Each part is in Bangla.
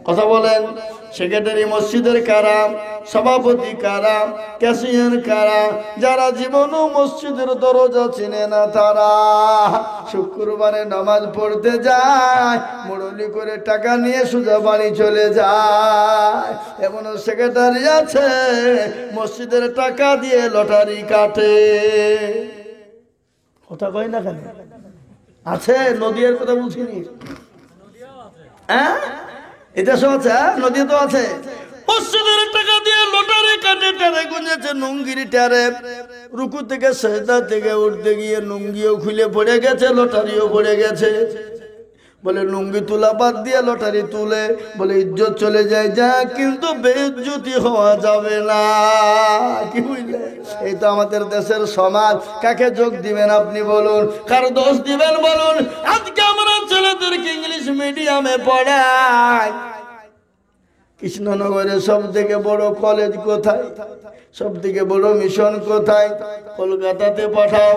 কথা বলেন। সেক্রেটারি মসজিদের কারা, সভাপতি কারা, ক্যাশিয়ার কারা, যারা জীবনও মসজিদের দরজা চিনে না তারা শুক্রবারে নামাজ পড়তে যায়, মুরলি করে টাকা নিয়ে সোজা বাড়ি চলে যায়। এমনও সেক্রেটারি আছে মসজিদের টাকা দিয়ে লটারি কাটে। কথা কয় না কেন? আছে, নদীর কথা বলছিনি? হ্যাঁ, এটা সব আছে, নদী তো আছে। মসজিদের টাকা দিয়ে লটারি কাটে, টারে গুঁজেছে নুঙ্গির টারে, রুকু থেকে সেজদা থেকে উঠতে গিয়ে নুঙ্গিও খুলে পড়ে গেছে, লটারিও পড়ে গেছে। বলে লুঙ্গি তোলা বাদ দিয়ে লটারি তুলে, বলে ইজ্জত চলে যায়, যা কিন্তু বেইজ্জতি হওয়া যাবে না। কি বুঝলে? এই তো আমাদের দেশের সমাজ। কাকে যোগ দিবেন আপনি বলুন? কার দোষ দিবেন বলুন? আজকে আমরা ছেলেদেরকে ইংলিশ মিডিয়ামে পড়াই। কৃষ্ণনগরে সব থেকে বড় কলেজ কোথায়? সব থেকে বড় মিশন কোথায়? কলকাতাতে পাঠাও,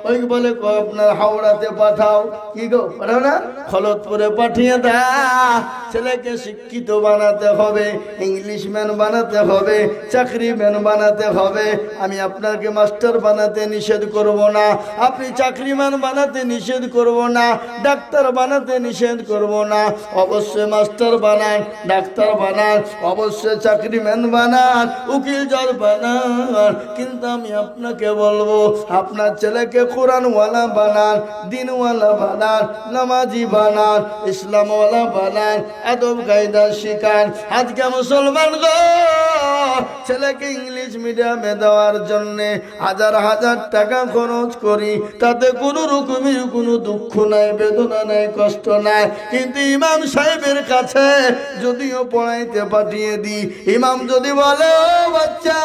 ওই বলে আপনার হাওড়াতে পাঠাও, কি গো পাঠাও না? খলতপুরে পাঠিয়ে দাও। ছেলেকে শিক্ষিত বানাতে হবে, ইংলিশম্যান বানাতে হবে, চাকরিম্যান বানাতে হবে। আমি আপনাকে মাস্টার বানাতে নিষেধ করব না, আপনি চাকরিম্যান বানাতে নিষেধ করব না, ডাক্তার বানাতে নিষেধ করব না। অবশ্যই মাস্টার বানান, ডাক্তার বানান, অবশ্যই চাকরিম্যান বানান, উকিল জজ বানান। কিন্তু আমি আপনাকে বলবো, আপনার ছেলেকে কোরআনওয়ালা বানান, দিনওয়ালা বানান, নামাজি বানান, ইসলামওয়ালা বানান, আদব কায়দা শিখান। আজকে মুসলমান গো, ছেলেকে ইংলিশ মিডিয়ামে দেওয়ার জন্যে হাজার হাজার টাকা খরচ করি, তাতে কোনো রকমের কোনো দুঃখ নাই, বেদনা নাই, কষ্ট নাই। কিন্তু ইমাম সাহেবের কাছে যদিও পড়াইতে পাঠিয়ে দিই, ইমাম যদি বলে, ও বাচ্চা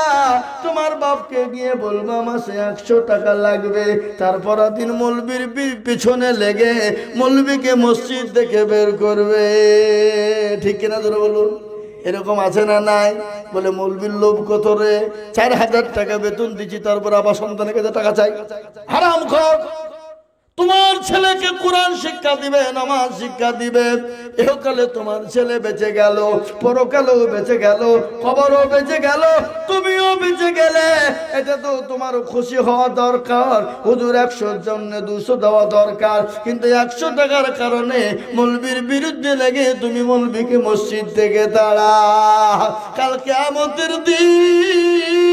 তোমার বাপকে গিয়ে বলবো মাসে 100 টাকা লাগবে, তারপর দিন মৌলবীর পিছনে লেগে মৌলবীকে মসজিদ থেকে বের করবে। ঠিক কিনা ধরে বলুন? এরকম আছে না নাই? বলে মৌলবীর লোভ কত রে, 4000 টাকা বেতন দিচ্ছি, তারপর আবার সন্তানের কাছে টাকা চাই। হারামখোর! তোমার ছেলেকে কোরআন শিক্ষা দিবে, নামাজ শিক্ষা দিবে, এহকালে তোমার ছেলে বেঁচে গেল, পরকালেও বেঁচে গেল, কবরও বেঁচে গেল, তুমিও বেঁচে গেলে। এটা তো তোমার খুশি হওয়া দরকার। হুজুর 100 জন্য 200 দেওয়া দরকার, কিন্তু 100 টাকার কারণে মৌলবীর বিরুদ্ধে লেগে তুমি মৌলবীকে মসজিদ থেকে তাড়া। কাল কিয়ামতের দিন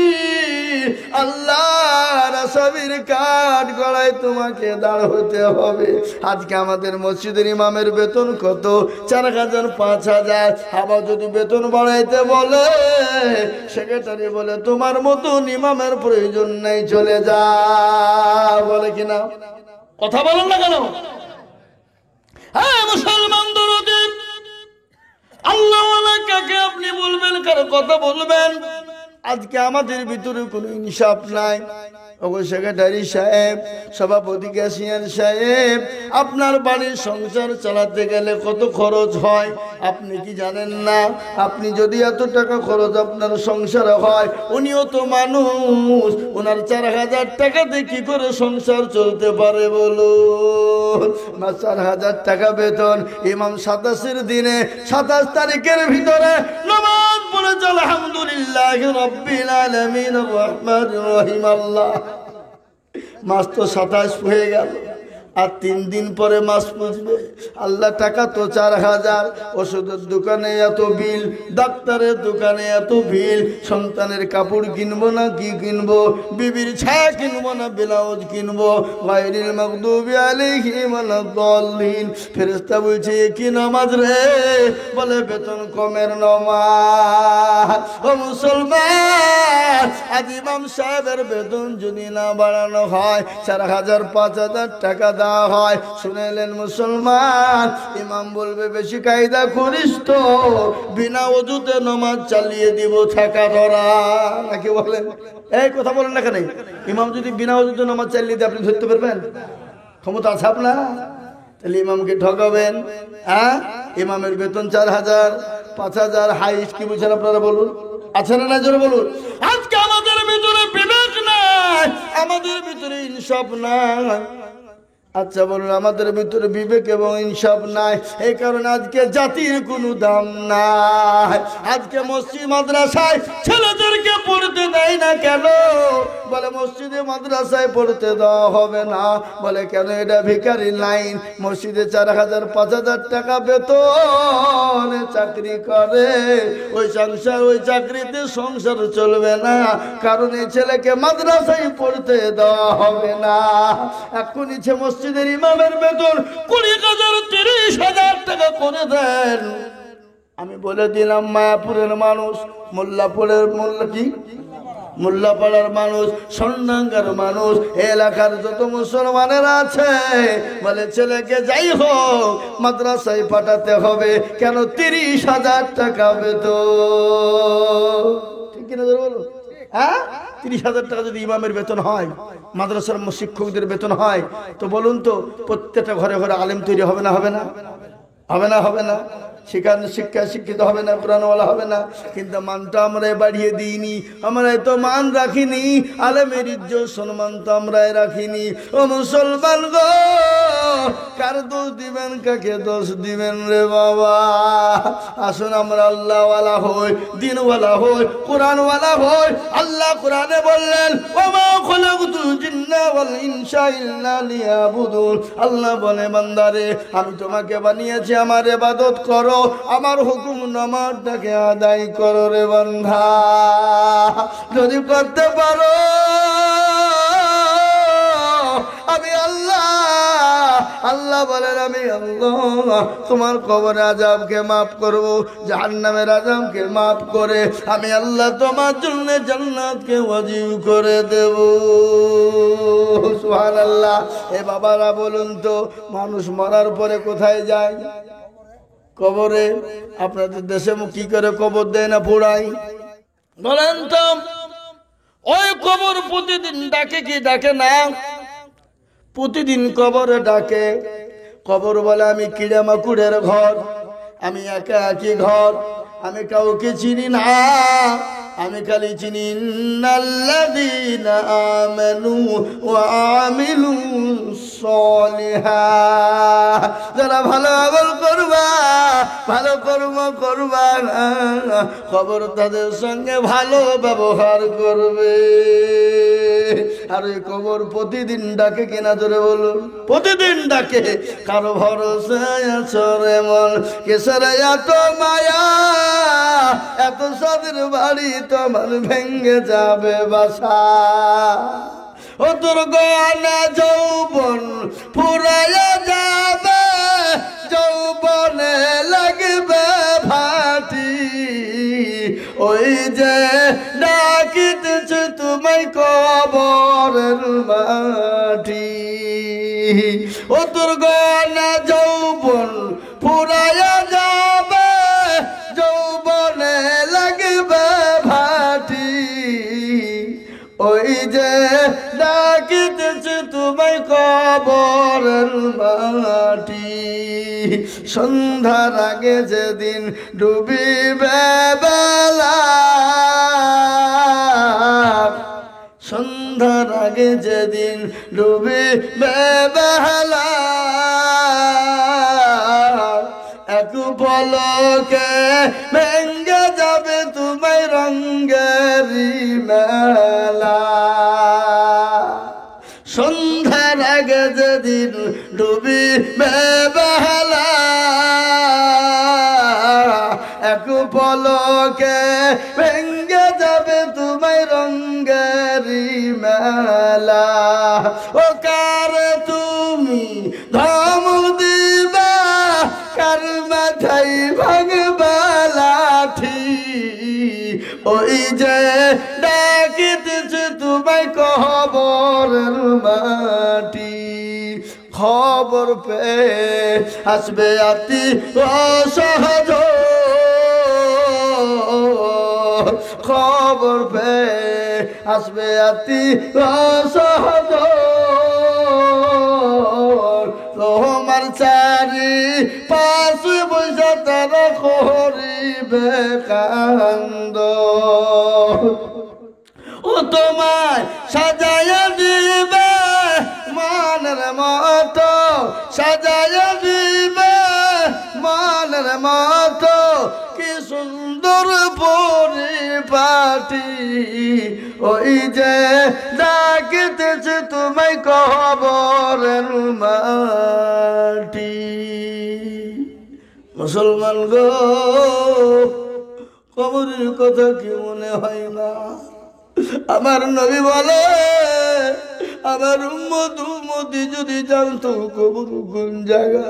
আল্লাহর আসামির কাঠ গলায় তোমাকে দাঁড় হতে হবে। আজকে আমাদের মসজিদের ইমামের বেতন কত? 4000, 5000। আবার যদি বেতন বাড়াইতে বলে, সেক্রেটারি বলে তোমার মতন ইমামের প্রয়োজন নেই, চলে যা। বলে কিনা? কথা বলেন না কেন? হ্যাঁ, মুসলমান দরদি, আল্লাহ কাকে আপনি বলবেন, কার কথা বলবেন? আজকে আমাদের ভিতরে কোনো ইনসাফ নাই। সেক্রেটারি সাহেব, সভাপতি, ক্যাশিয়ার সাহেব, আপনার বাড়ির সংসার চালাতে গেলে কত খরচ হয় আপনি কি জানেন না? আপনি যদি এত টাকা খরচ আপনার সংসারে হয়, উনিও তো মানুষ, ওনার 4000 টাকাতে কি করে সংসার চলতে পারে বলুন? 4000 টাকা বেতন, ইমাম 27 দিনে 27 তারিখের ভিতরে নামাজ পড়েছে আলহামদুলিল্লাহ রাব্বিল আলামিন রহমানির রহিম। আল্লাহ, মাস তো 27 হয়ে গেল, আর 3 দিন পরে মাস পুজবে। আল্লাহ, টাকা তো 4000, ওষুধের দোকানে এত বিল, ডাক্তারের দোকানে এত বিল, সন্তানের কাপড় কিনবো না কি কিনবো, বিবির ছায়া কিনবো না ব্লাউজ কিনবো, গায়রিল মাগদুবি আলাইহিম ওয়ালাদ-দাল্লিন। ফেরেশতা বলছে কি নামাজ রে? বলে বেতন কমের নামাজ। ও মুসলমান, আজ ইমাম সাহেবের বেতন যদি না বাড়ানো হয়, 4000, 5000 টাকা দেওয়া হয়, শুনেলেন মুসলমান? ইমাম বলবে বেশি কায়দা করিস তো, বিনা ওযুতে নামাজ চালিয়ে দিব থাকা ধরা, নাকি বলেন? এই কথা বলেন না কেন? ইমাম যদি বিনা ওযুতে নামাজ চালিয়ে দিয়ে আপনি ধরতে পারবেন? ক্ষমতা আছে আপনার? তাহলে ইমামকে ঠকাবেন? হ্যাঁ, ইমামের বেতন 4000, 5000 হাইস্ট। কি বুঝছেন আপনারা বলুন? আছে না? জোরে বলুন। আজকে আমাদের ভিতরে বিবেক নাই, আমাদের ভিতরে ইনসাফ নাই। আচ্ছা বলুন, আমাদের ভিতরে বিবেক এবং ইনসাফ নাই, এই কারণে আজকে জাতির কোনো দাম নাই। আজকে মসজিদ মাদ্রাসায় ছেলেদেরকে পড়তে দেয় না কেন? বলে মসজিদে মাদ্রাসায় পড়তে দেওয়া হবে না। বলে কেন? এটা ভিখারি লাইন। মসজিদে 4,000 5,000 টাকা বেতন চাকরি করে, ওই সংসার, ওই চাকরিতে সংসার চলবে না, কারণ এই ছেলেকে মাদ্রাসায় পড়তে দেওয়া হবে না। এখন ইচ্ছে মসজিদের ইমামের বেতন 20,000 30,000 টাকা করে দেন। আমি বলে দিলাম, মায়াপুরের মানুষ, মোল্লাপুরের মোল্লাপাড়ার মানুষ, স্বর্ণাঙ্গার মানুষ, এলাকার যত মুসলমানেরা আছে, বলে ছেলেকে যাই হোক মাদ্রাসায় পাঠাতে হবে। কেন? 30,000 টাকা বেতন। ঠিক কিনা বলো? হ্যাঁ, 30,000 টাকা যদি ইমামের বেতন হয়, মাদ্রাসার শিক্ষকদের বেতন হয়, তো বলুন তো প্রত্যেকটা ঘরে ঘরে আলেম তৈরি হবে না? হবে না? হবে না? হবে না? শিক্ষায় শিক্ষিত হবে না, কোরআনওয়ালা হবে না। কিন্তু মানটা আমরা বাড়িয়ে দিইনি, আমরা তো মান রাখিনি, আলেমের ইজ্জত সম্মান তো আমরাই রাখিনি। ও মুসলমান গো, কার দোষ দিবেন, কাকে দোষ দিবেন রে বাবা? আসুন আমরা আল্লাহওয়ালা হই, দিনওয়ালা হই, কোরআনওয়ালা হই। আল্লাহ কোরআনে বললেন, ওমা খলাকতুল জিন্না ওয়াল ইনসা ইল্লা লিয়াবুদুন। আল্লাহ বলে, বান্দারে আমি তোমাকে বানিয়েছি আমার ইবাদত করো, আমার হুকুম নামাজটাকে আদায় করো রে বান্দা। যদি করতে পারো আমি আল্লাহ, আল্লাহ বলেন আমি আল্লাহ তোমার কবর আযাবকে মাফ করব, জাহান্নামের আযাবকে মাফ করে আমি আল্লাহ তোমার জন্য জান্নাতকে ওয়াজিব করে দেব। সুবহানাল্লাহ। এ বাবারা বলুন তো, মানুষ মরার পরে কোথায় যায়? কবরে। আপনাদের দেশে কি করে কবর দেয় না, পোড়াই? বলেন তো, ওই কবর প্রতিদিন ডাকে কি ডাকে না? প্রতিদিন কবরে ডাকে। কবর বলে আমি কিড়ামাকুড়ের ঘর, আমি একা একই ঘর, আমি কাউকে চিনি না, আমি খালি চিনি ইন্নাল্লাযীনা আমানু ওয়া আমিলুস সলিহাত। যারা ভালো আমল করবা, ভালো কর্ম করবা না, কবর তাদের সঙ্গে ভালো ব্যবহার করবে। আর ওই কবর প্রতিদিন ডাকে কিনা, ধরে বলুন? প্রতিদিন ডাকে। কারো ভরসায় আছো রে মন, কিসের এত মায়া, এত সাদের বাড়ি তোমার ভেঙ্গে যাবে বাসা। ও তোর গয়না যৌবন ফুরাইয়া যাবে, যৌবনে লাগবে ভাটি, ওই যে ডাকিতেছে তোমায় কবরের মাটি। ও তোর গয়না যৌবন ফুরাইয়া যাবে, যৌবনে লাগবে ভাটি, ওই যে ডাকিতেছে তোমায় কবরের মাটি। সন্ধ্যার আগে যেদিন ডুবিবে বেলা, সন্ধ্যার আগে যেদিন ডুবিবে বেলা, এক পলকে ভেঙ্গে যাবে তোমায় রঙ্গেরি মেলা। সন্ধ্যার আগে যেদিন ডুবিবে বেলা, এক পলকে ভেঙ্গে যাবে তোমায় রঙ্গেরি মেলা। ও কার তুমি ধমক দিবা, কার মাথায় ভাঙবা লাঠি, ওই যে ডাকিতেছে তোমায় কবরের মাটি। খবর পেয়ে আসবে আতি অসহজ, খবর পেয়ে আসবে আতি অসহজ, তোমার চারি পাশে বসে তারা করিবে কান্দ। ও তোমায় সাজাইয়া দিবে মানের মতো, কি সুন্দর পরিপাটি, ওই যে ডাকিতেছে তোমায় কবরের মাটি। মুসলমান গো, কবরের কথা কি মনে হয় না? আমার নবী বলে, আমার উম্মতি যদি জানতো কবর কোন জায়গা,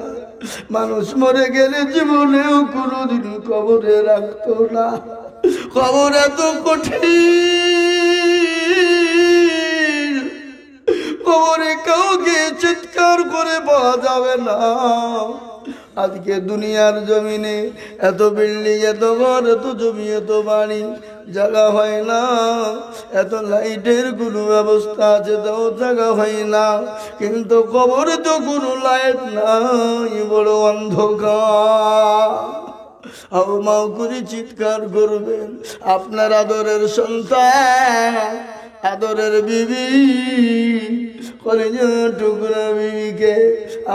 মানুষ মরে গেলে জীবনেও কোনোদিন কবরে রাখতো না। কবর এত কঠিন, কবরে কাউকে চিৎকার করে পাওয়া যাবে না। আজকে দুনিয়ার জমিনে এত বিল্ডিং, এত ঘর, এত জমি, এত বাড়ি, জায়গা হয় না। এত লাইটের কোনো ব্যবস্থা আছে, তাও জায়গা হয় না। কিন্তু কবরে তো কোনো লাইট নাই, বড় অন্ধকার। মাও করে চিৎকার করবেন। আপনার আদরের সন্তান, আদরের বিবি, কলিজার টুকরা বিবিকে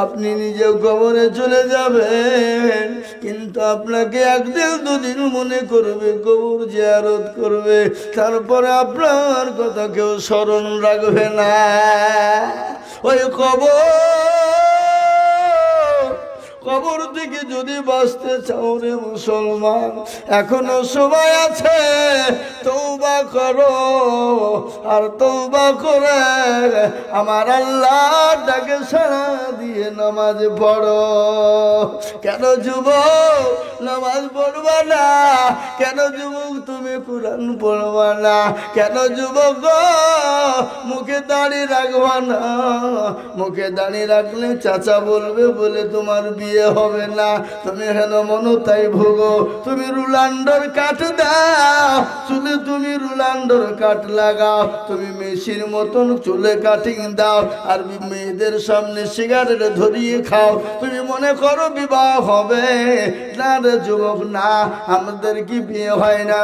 আপনি নিজে কবরে চলে যাবেন, কিন্তু আপনাকে একদিন দুদিন মনে করবে, কবর জিয়ারত করবে, তারপরে আপনার কথা কেউ স্মরণ রাখবে না। ওই কবর থেকে যদি বাঁচতে চাও রে মুসলমান, এখনো সময় আছে, তওবা করো। আর তওবা করে আমার আল্লাহর ডাকে সাড়া দিয়ে নামাজ পড়ো। কেন যুবক নামাজ পড়বা না? কেন যুবক তুমি কুরআন পড়বা না? কেন যুবক মুখে দাড়ি রাখবা না? মুখে দাড়ি রাখলে চাচা বলবে বলে তোমার বিয়ে হবে না। তুমি হেন মনো তাই ভোগো। তুমি রুলান্ডর কাট দাও, চুলে তুমি রুলান্ডর কাট লাগাও। তুমি মেশির মতন চুলে কাটিং দাও, আর মেয়েদের সামনে সিগারেট ধরিয়ে খাও। তুমি মনে করো বিবাহ হবে না রে যুবক, না। আমাদের কি বিয়ে হয় না?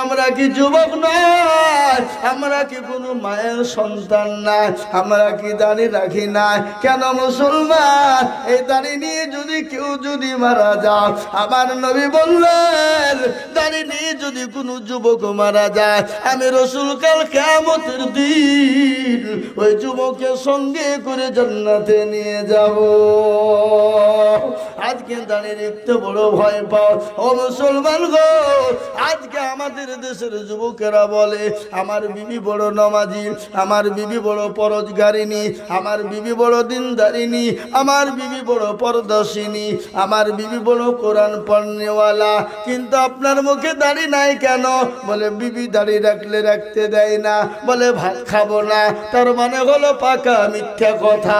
আমরা কি যুবক নয়? আমরা কি কোনো মায়ের সন্তান না? আমরা কি দাড়ি রাখি না? কেন মুসলমান, এই দাড়ি নিয়ে যদি কেউ যদি মারা যায়, আমার নবী বললেন, দাড়ি নিয়ে যদি কোনো যুবক মারা যায়, আমি রাসূল কাল কিয়ামতের দিন ওই যুবকের সঙ্গে করে জান্নাতে নিয়ে যাব। আজকে দাঁড়িয়ে দেখতে বড় ভয় পাও ও মুসলমান গো। আজকে আমাদের দেশের যুবকেরা বলে, আমার বিবি বড় নামাজি, আমার বিবি বড় পরজগারিনী, আমার বিবি বড় দিনদারিনী, আমার বিবি বড় পরদর্শিনী, আমার বিবি বড় কোরআন পড়নেওয়ালা। কিন্তু আপনার মুখে দাড়ি নাই কেন? বলে বিবি দাড়ি রাখলে রাখতে দেয় না, বলে ভাত খাবো না। তার মানে হলো পাকা মিথ্যা কথা।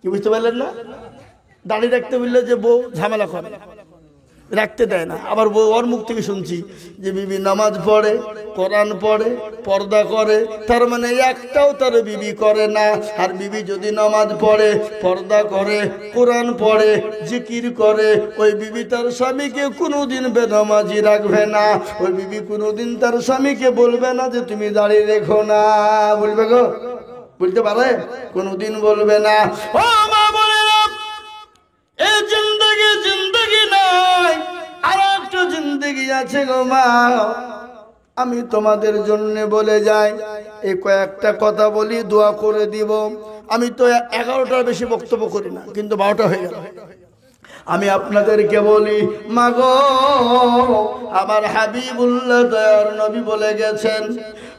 কি বুঝতে পারলেন না? দাড়ি রাখতে বললে যে বউ ঝামেলা করে, রাখতে দেয় না। আবার বউ ওর মুখ থেকে শুনছি যে বিবি নামাজ পড়ে, কোরআন পড়ে, পর্দা করে, তার মানে একটাও তার বিবি করে না। আর বিবি যদি নামাজ পড়ে, পর্দা করে, কোরআন পড়ে, জিকির করে, ওই বিবি তার স্বামীকে কোনোদিন বেনামাজি রাখবে না। ওই বিবি কোনোদিন তার স্বামীকে বলবে না যে তুমি দাড়ি রেখো না। বলবে গো? বলতে পারে? কোনোদিন বলবে না। ও মা বোনেরা, এই জিন্দগি নয়, আর একটা জিন্দগি আছে গো মা। আমি তোমাদের জন্য বলে যাই, এই কয়েকটা কথা বলি, দোয়া করে দিব। আমি তো 11টার বেশি বক্তব্য করি না, কিন্তু 12টা হয়ে গেল। আমি আপনাদেরকে বলি, মাগো, আমার হাবিবুল্লাহ দয়ার নবী বলে গেছেন,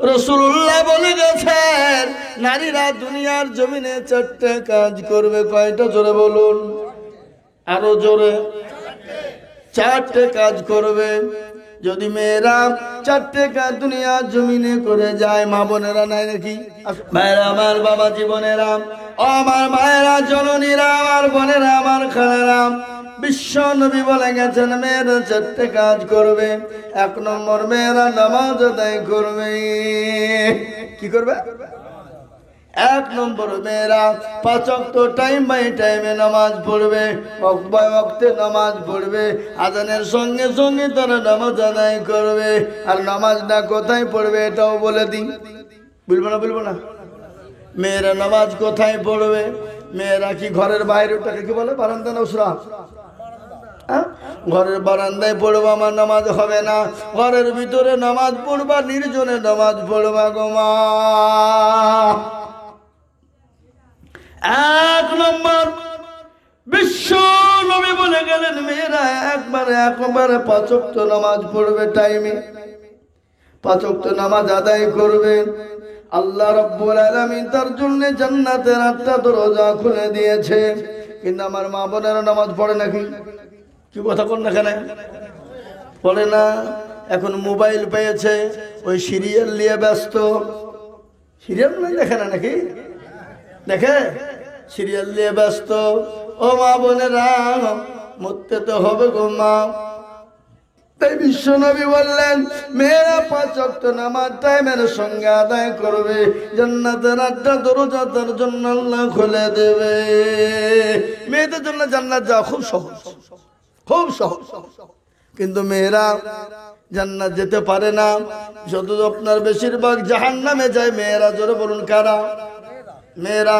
রাসূলুল্লাহ বলে গেছেন, নারীরা দুনিয়ার জমিনে 4টে কাজ করবে। কয়টা? জোরে বলুন, আরো জোরে। 4টে কাজ করবে। যদি মেয়েরা 4টে কাজ দুনিয়ার জমিনে করে যায়, মা বোনেরা নাই নাকি? ভাইরা আমার, বাবা জীবনেরা, ও আমার মায়েরা, জননীরা, আমার বোনেরা, আমার খালারা, বিশ্ব নবী বলে গেছেন মেয়েরা 4টে কাজ করবে। 1 নম্বর, মেয়েরা নামাজ আদায় করবে। কি করবে? 1 নম্বর, মেয়েরা 5 ওয়াক্ত টাইম বাই টাইমে নামাজ পড়বে, ওয়াক্ত বাই ওয়াক্তে নামাজ পড়বে। আজানের সঙ্গে সঙ্গে তারা নামাজ আদায় করবে। আর নামাজটা কোথায় পড়বে এটাও বলে দিই। বলবো না? মেয়েরা নামাজ কোথায় পড়বে? মেয়েরা কি ঘরের বাইরে, ওটাকে কি বলে? বারান্দা না উসরা? ঘরের বারান্দায় পড়বা আমার নামাজ হবে না, ঘরের ভিতরে নামাজ পড়বা, নির্জনে নামাজ পড়বা গো মা। এক নম্বর বিশ্ব নবী বলে গেলেন মেয়েরা একবারে 5 ওয়াক্ত নামাজ পড়বে টাইমে, 5 ওয়াক্ত নামাজ আদায় করবেন। আল্লাহ রাব্বুল আলামিন তার জন্য জান্নাতের 8টা দরজা খুলে দিয়েছে। কিন্তু আমার মা বোনেরা নামাজ পড়ে নাকি? কি কথা কোন না, কেন পড়ে না? এখন মোবাইল পেয়েছে, ওই সিরিয়াল নিয়ে ব্যস্ত। সিরিয়াল দেখে না নাকি? দেখে, সিরিয়াল নিয়ে ব্যস্ত। ও মা বোনেরা, মরতে তো হবে গো মা। তাই বিশ্ব নবী বললেন মেয়েরা 5 ওয়াক্ত নামাজ টাইমের সঙ্গে আদায় করবে, জান্নাতের 8টা দরজা তার জন্য আল্লাহ খুলে দেবে। মেয়েদের জন্য জান্নাত যাওয়া খুব সহজ, খুব সহজ। কিন্তু মেয়েরা জান্নাত যেতে পারে না, যত আপনার বেশিরভাগ জাহান্নামে যায় মেয়েরা। জোরে বলুন কারা? মেয়েরা।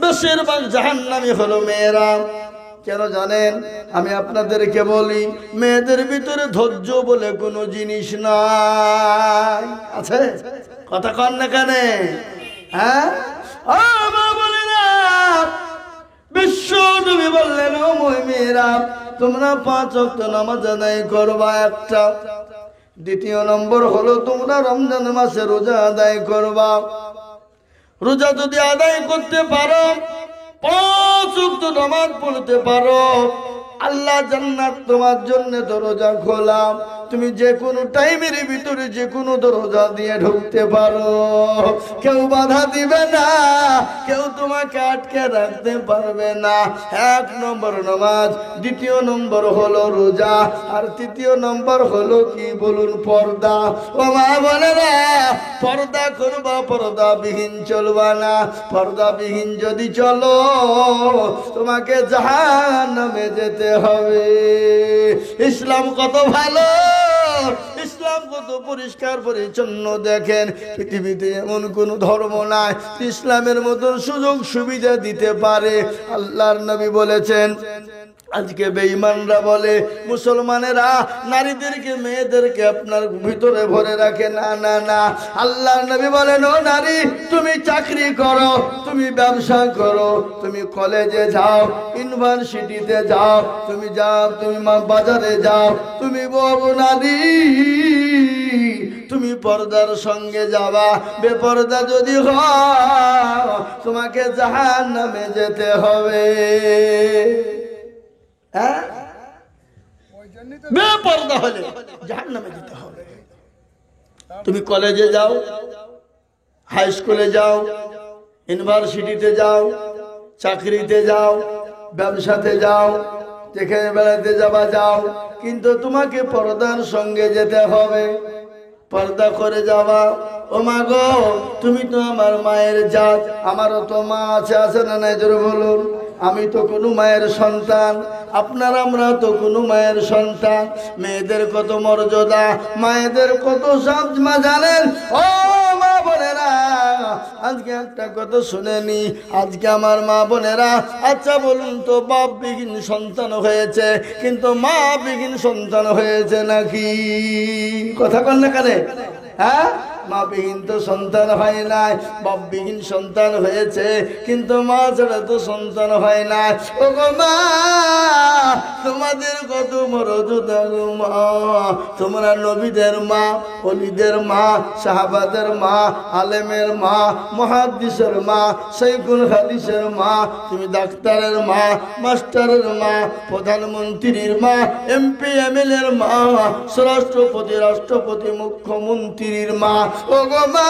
বেশিরভাগ জাহান্নামী হলো মেয়েরা। কেন জানেন? আমি আপনাদেরকে বলি, মেয়েদের ভিতরে ধৈর্য বলে কোনো জিনিস নাই। আছে? কথা কন না কেন? হ্যাঁ, বিশ্ব নবী বললেন ও মেয়েরা, তোমরা 5 ওয়াক্ত নামাজ আদায় করবা একটা। দ্বিতীয় নম্বর হলো তোমরা রমজান মাসে রোজা আদায় করবা। রোজা যদি আদায় করতে পারো, 5 ওয়াক্ত নামাজ পড়তে পারো, আল্লাহ জান্নাত তোমার জন্য দরজা খোলা। তুমি যে কোনো টাইমের ভিতরে যে কোনো দরজা দিয়ে ঢুকতে পারো, কেউ বাধা দিবে না, কেউ তোমাকে আটকে রাখতে পারবে না। 1 নম্বর নামাজ, দ্বিতীয় নম্বর হলো রোজা, আর তৃতীয় নম্বর হলো কি বলুন? পর্দা। ও মা বোনেরা, পর্দা করবা, পর্দাবিহীন চলবা না। পর্দাবিহীন যদি চলো, তোমাকে জাহান্নামে যেতে হবে। ইসলাম কত ভালো, ইসলাম কত পরিষ্কার পরিচ্ছন্ন। দেখেন, পৃথিবীতে এমন কোন ধর্ম নাই ইসলামের মতন সুযোগ সুবিধা দিতে পারে। আল্লাহর নবী বলেছেন, আজকে বেঈমানরা বলে মুসলমানেরা নারীদেরকে মেয়েদেরকে আপনার ভিতরে ভরে রাখে। না না না, আল্লাহর নবী বলেন ও নারী, তুমি চাকরি করো, তুমি ব্যবসা করো, তুমি কলেজে যাও, ইউনিভার্সিটিতে যাও, তুমি যাও, তুমি বাজারে যাও, তুমি বউ নারী, তুমি পর্দার সঙ্গে যাবা। বেপর্দা যদি হও, তোমাকে জাহান্নামে যেতে হবে। বেপর্দা হলে জাহান্নামে যেতে হবে। তুমি কলেজে যাও, হাই স্কুলে যাও, ইউনিভার্সিটিতে যাও, চাকরিতে যাও, ব্যবসাতে যাও, যেখানে বেড়াতে যাবা যাও, কিন্তু তোমাকে পর্দার সঙ্গে যেতে হবে। পর্দা করে যাবা। ও মা গো, তুমি তো আমার মায়ের জাত, আমারও তো মা আছে, আছে না নাই? জোরে বলুন। আমি তো কোনো মায়ের সন্তান, আপনার আমরা তো কোনো মায়ের সন্তান। মেয়েদের কত মর্যাদা, মায়েদের কত মা জানেন? ও মা বোনেরা, আজকে একটা কথা শুনেনি। আজকে আমার মা বোনেরা, আচ্ছা বলুন তো, বাপ বিহীন সন্তান হয়েছে, কিন্তু মা বিহীন সন্তান হয়েছে নাকি? কথা কন না কেন? হ্যাঁ, মা বিহীন তো সন্তান হয় নাই, বাপ বিহীন সন্তান হয়েছে, কিন্তু মা ছাড়া তো সন্তান হয় না। ও গো মা, তোমাদের কত মর্যাদা গো মা। তোমরা নবীদের মা, ওলিদের মা, সাহাবাদের মা, আলেমের মা, মুহাদ্দিসের মা, শাইখুল হাদিসের মা, তুমি ডাক্তারের মা, মাস্টারের মা, প্রধানমন্ত্রীর মা, এমপি এমএলএর মা, রাষ্ট্রপতি, রাষ্ট্রপতি, মুখ্যমন্ত্রীর মা। ও গো মা,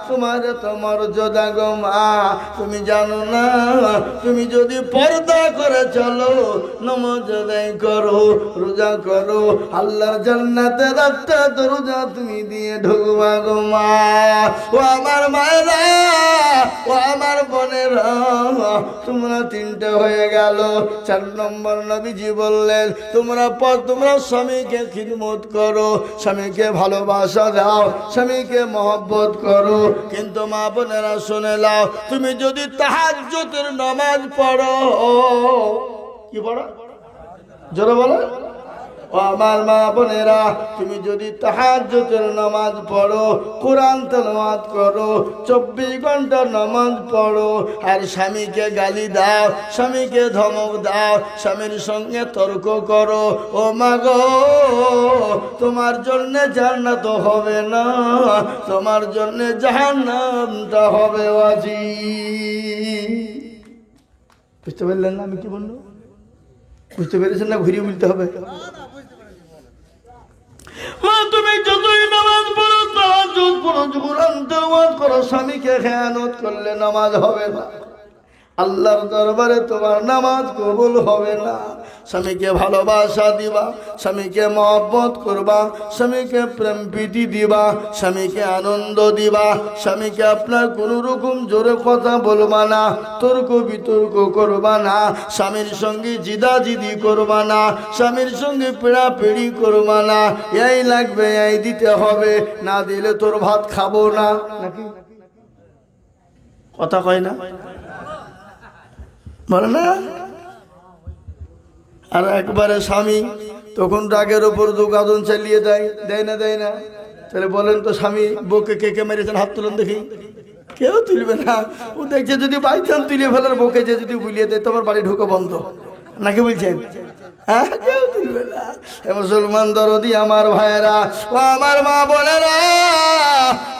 তোমার তো মর্যাদা গো মা, তুমি জানো না? তুমি যদি পর্দা করে চলো, নামাজ আদায় করো, রোজা করো, আল্লাহর জান্নাতের 8টা দরজা তুমি দিয়ে ঢুকবা গো মা। ও আমার মায়েরা, ও আমার বোনেরা, তোমরা 3টে হয়ে গেল। 4 নম্বর নবীজি বললেন, তোমরা স্বামীকে খিদমত করো, স্বামীকে ভালোবাসা দাও, স্বামীকে মহব্বত করো। কিন্তু মা বোনেরা শুনে নাও, তুমি যদি তাহাজ্জুদের নামাজ পড়ো, কি পড়া? জোরে বলো। ও আমার মা বোনেরা, তুমি যদি তাহাজ্জুদের নামাজ পড়ো, কোরআন তেলাওয়াত করো, 24 ঘন্টা নামাজ পড়ো, আর স্বামীকে গালি দাও, স্বামীকে ধমক দাও, স্বামীর সঙ্গে তর্ক করো, ও মা গো, তোমার জন্য জান্নাত হবে না, তোমার জন্য জাহান্নামটা হবে ওয়াজিব। বুঝতে পারলেন না আমি কি বললো? বুঝতে পেরেছেন না? ঘুরিয়ে বলতে হবে। মা তুমি যতই নামাজ পড়ো, তাহাজ্জুদ পড়ো, কোরআন তেলাওয়াত করো, স্বামীকে খেয়ানত করলে নামাজ হবে না, আল্লাহর দরবারে তোমার নামাজ কবুল হবে না। স্বামীকে ভালোবাসা দিবা, স্বামীকে মহব্বত করবা, স্বামীকে প্রেম প্রীতি দিবা, স্বামীকে আনন্দ দিবা, স্বামীকে আপনার কোনো রকম জোরে কথা বলবা না, তর্ক বিতর্ক করবা না, স্বামীর সঙ্গে জিদাজিদি করবা না, স্বামীর সঙ্গে পেড়াপেড়ি করবা না, এই লাগবে এই দিতে হবে, না দিলে তোর ভাত খাবো না। নাকি কথা কয় না? বলে না? আর একবারে স্বামী তখন রাগের ওপর দুগাদন চালিয়ে দেয়, দেয় না? দেয় না? তাহলে বলেন তো স্বামী বউকে কে কে মেরেছেন? হাত তুলুন দেখি। কেউ তুলবে না। ও দেখছে যদি বাই চান্স তুলে ফেলার বউকে যে যদি বুলিয়ে দেয়, তোমার বাড়ি ঢুকে বন্ধ। নাকি বলছেন? হ্যাঁ, কেউ তুলবে না। মুসলমান দরদি আমার ভাইয়েরা, ও আমার মা বোনেরা,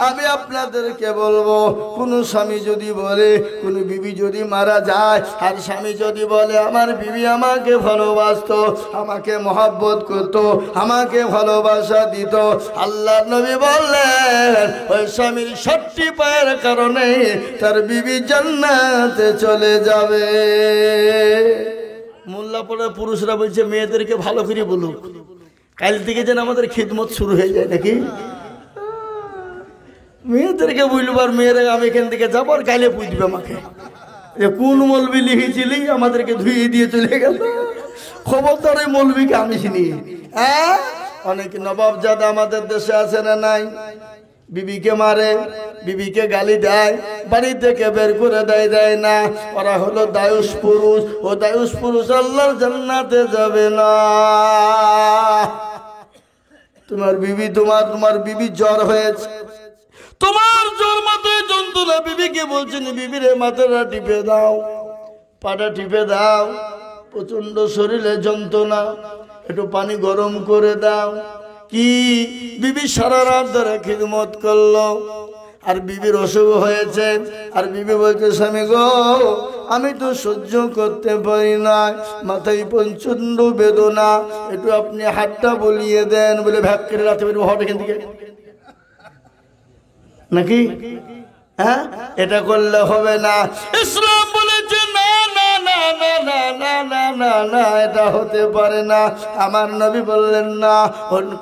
আমি আপনাদেরকে বলবো, কোন স্বামী যদি বলে, কোন বিবি যদি মারা যায়, আর স্বামী যদি বলে আমার বিবি আমাকে ভালোবাসতো, আমাকে মহব্বত করতো, আমাকে ভালোবাসা দিত, আল্লাহর নবী বললেন ওই স্বামীর 60 পায়ের কারণে তার বিবি জান্নাতে চলে যাবে। মোল্লাপাড়ার পুরুষরা বলছে মেয়েদেরকে ভালো করে বলুক, কাল থেকে যেন আমাদের খিদমত শুরু হয়ে যায়। নাকি মেয়েদেরকে বলবার, মেয়েরা আমি এখান থেকে যাবো আর গাইলে পুঁতবে আমাকে, যে কোন মলবি লিখেছিলি আমাদেরকে ধুয়ে দিয়ে চলে গেল, খবরদার ওই মলবিকে আমি চিনি। হ্যাঁ, অনেক নবাবজাদা আমাদের দেশে আছে না নাই? বিবিকে মারে, বিবিকে গালি দেয়, বাড়ি থেকে বের করে দেয়, দেয় না, ওরা হলো দায়ুস পুরুষ। ও দায়ুস পুরুষ আল্লাহর জান্নাতে যাবে না। তোমার বিবি তোমার বিবি জ্বর হয়েছে, তোমার জ্বর মাথায় যন্ত্রণা, বিবিকে বলছেন বিবিরে মাথাটা টিপে দাও, পাটা টিপে দাও, প্রচন্ড শরীরে যন্ত্রণা, একটু পানি গরম করে দাও। কি বিবি সারা রাত ধরে খিদমত করলো, আর বিবির অসুখ হয়েছে, আর বিবি বলছে স্বামী গো আমি তো সহ্য করতে পারি না, মাথায় প্রচন্ড বেদনা, একটু আপনি হাতটা বলিয়ে দেন। বলে ভ্যাক করে রাতে বেরবো হট এখান থেকে। নাকি? হ্যাঁ, এটা করলে হবে না। ইসলাম বলেছে না না না না না না না না না, এটা হতে পারে না। আমার নবী বললেন না,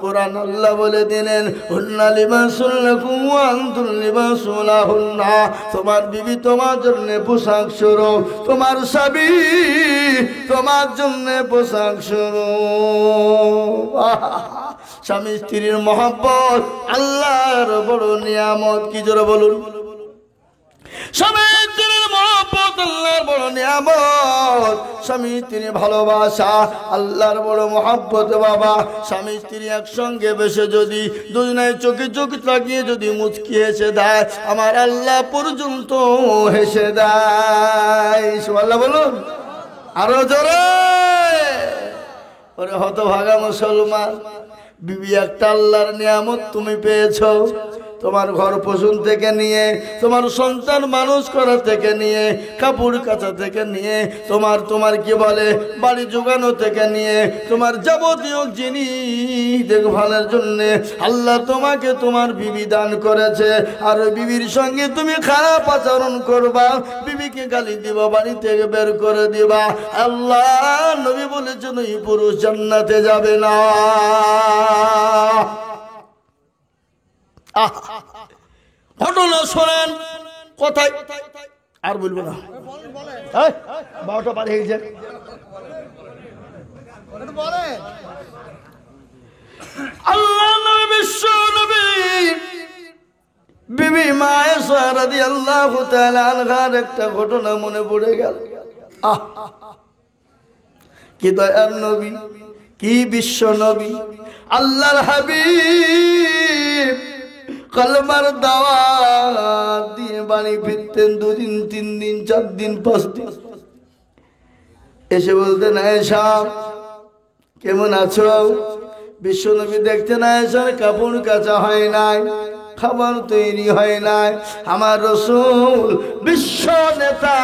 কোরআন আল্লাহ বলে দিলেন হুন্না লিবাসুল লাকুম ওয়া আনতুম লিবাসুল লাহুন্না। তোমার বিবি তোমার জন্য পোশাক স্বরূপ, তোমার স্বামী তোমার জন্য পোশাক স্বরূপ। স্বামী স্ত্রীর মহব্বত আল্লাহর বড় নিয়ামত। কি জোরে বলুন? স্বামী স্ত্রীর মহব্বত আল্লাহর বড় নিয়ামত, স্বামী স্ত্রী ভালোবাসা আল্লাহর বড় মহব্বত। বাবা, স্বামী স্ত্রী একসঙ্গে বসে যদি দুজনায় চোখে চোখ লাগিয়ে যদি মুচকি হেসে দেয়, আমার আল্লাহ পর্যন্ত হেসে দেয়। সুবহানাল্লাহ বলুন আরো জোরে। ওরে হতভাগা মুসলমান, বিবি একটা আল্লাহর নিয়ামত তুমি পেয়েছো। তোমার ঘর পোষণ থেকে নিয়ে, তোমার সন্তান মানুষ করা থেকে নিয়ে, কাপড় কাচা থেকে নিয়ে, তোমার কি বলে বাড়ি জোগানো থেকে নিয়ে, তোমার যাবতীয় জিনিস দেখভালের জন্য আল্লাহ তোমাকে তোমার বিবি দান করেছে। আর ওই বিবির সঙ্গে তুমি খারাপ আচরণ করবা, বিবিকে গালি দিবা, বাড়ি থেকে বের করে দিবা, আল্লাহ নবী বলেছেন ওই পুরুষ জান্নাতে যাবে না। ঘটনা শোনেন, কথাই আর বলবো না, 12টা পার হয়ে যায়। আল্লাহ নবী বিশ্ব নবী বিবি মা আয়েশা রাদিয়াল্লাহু তাআলা আনহার একটা ঘটনা মনে পড়ে গেল। কি দয়ার নবী, কি বিশ্ব নবী, আল্লাহর হাবিব কলমার দাওয়াত দিয়ে বাড়ি ফিরতেন 2 দিন 3 দিন 4 দিন 5 দিন, এসে বলতেন আয়েশা কেমন আছো? বিশ্ব নবী দেখতেন আয়েশার কাপড় কাচা হয় নাই, খাবার তৈরি হয় নাই। আমার রাসূল বিশ্ব নেতা,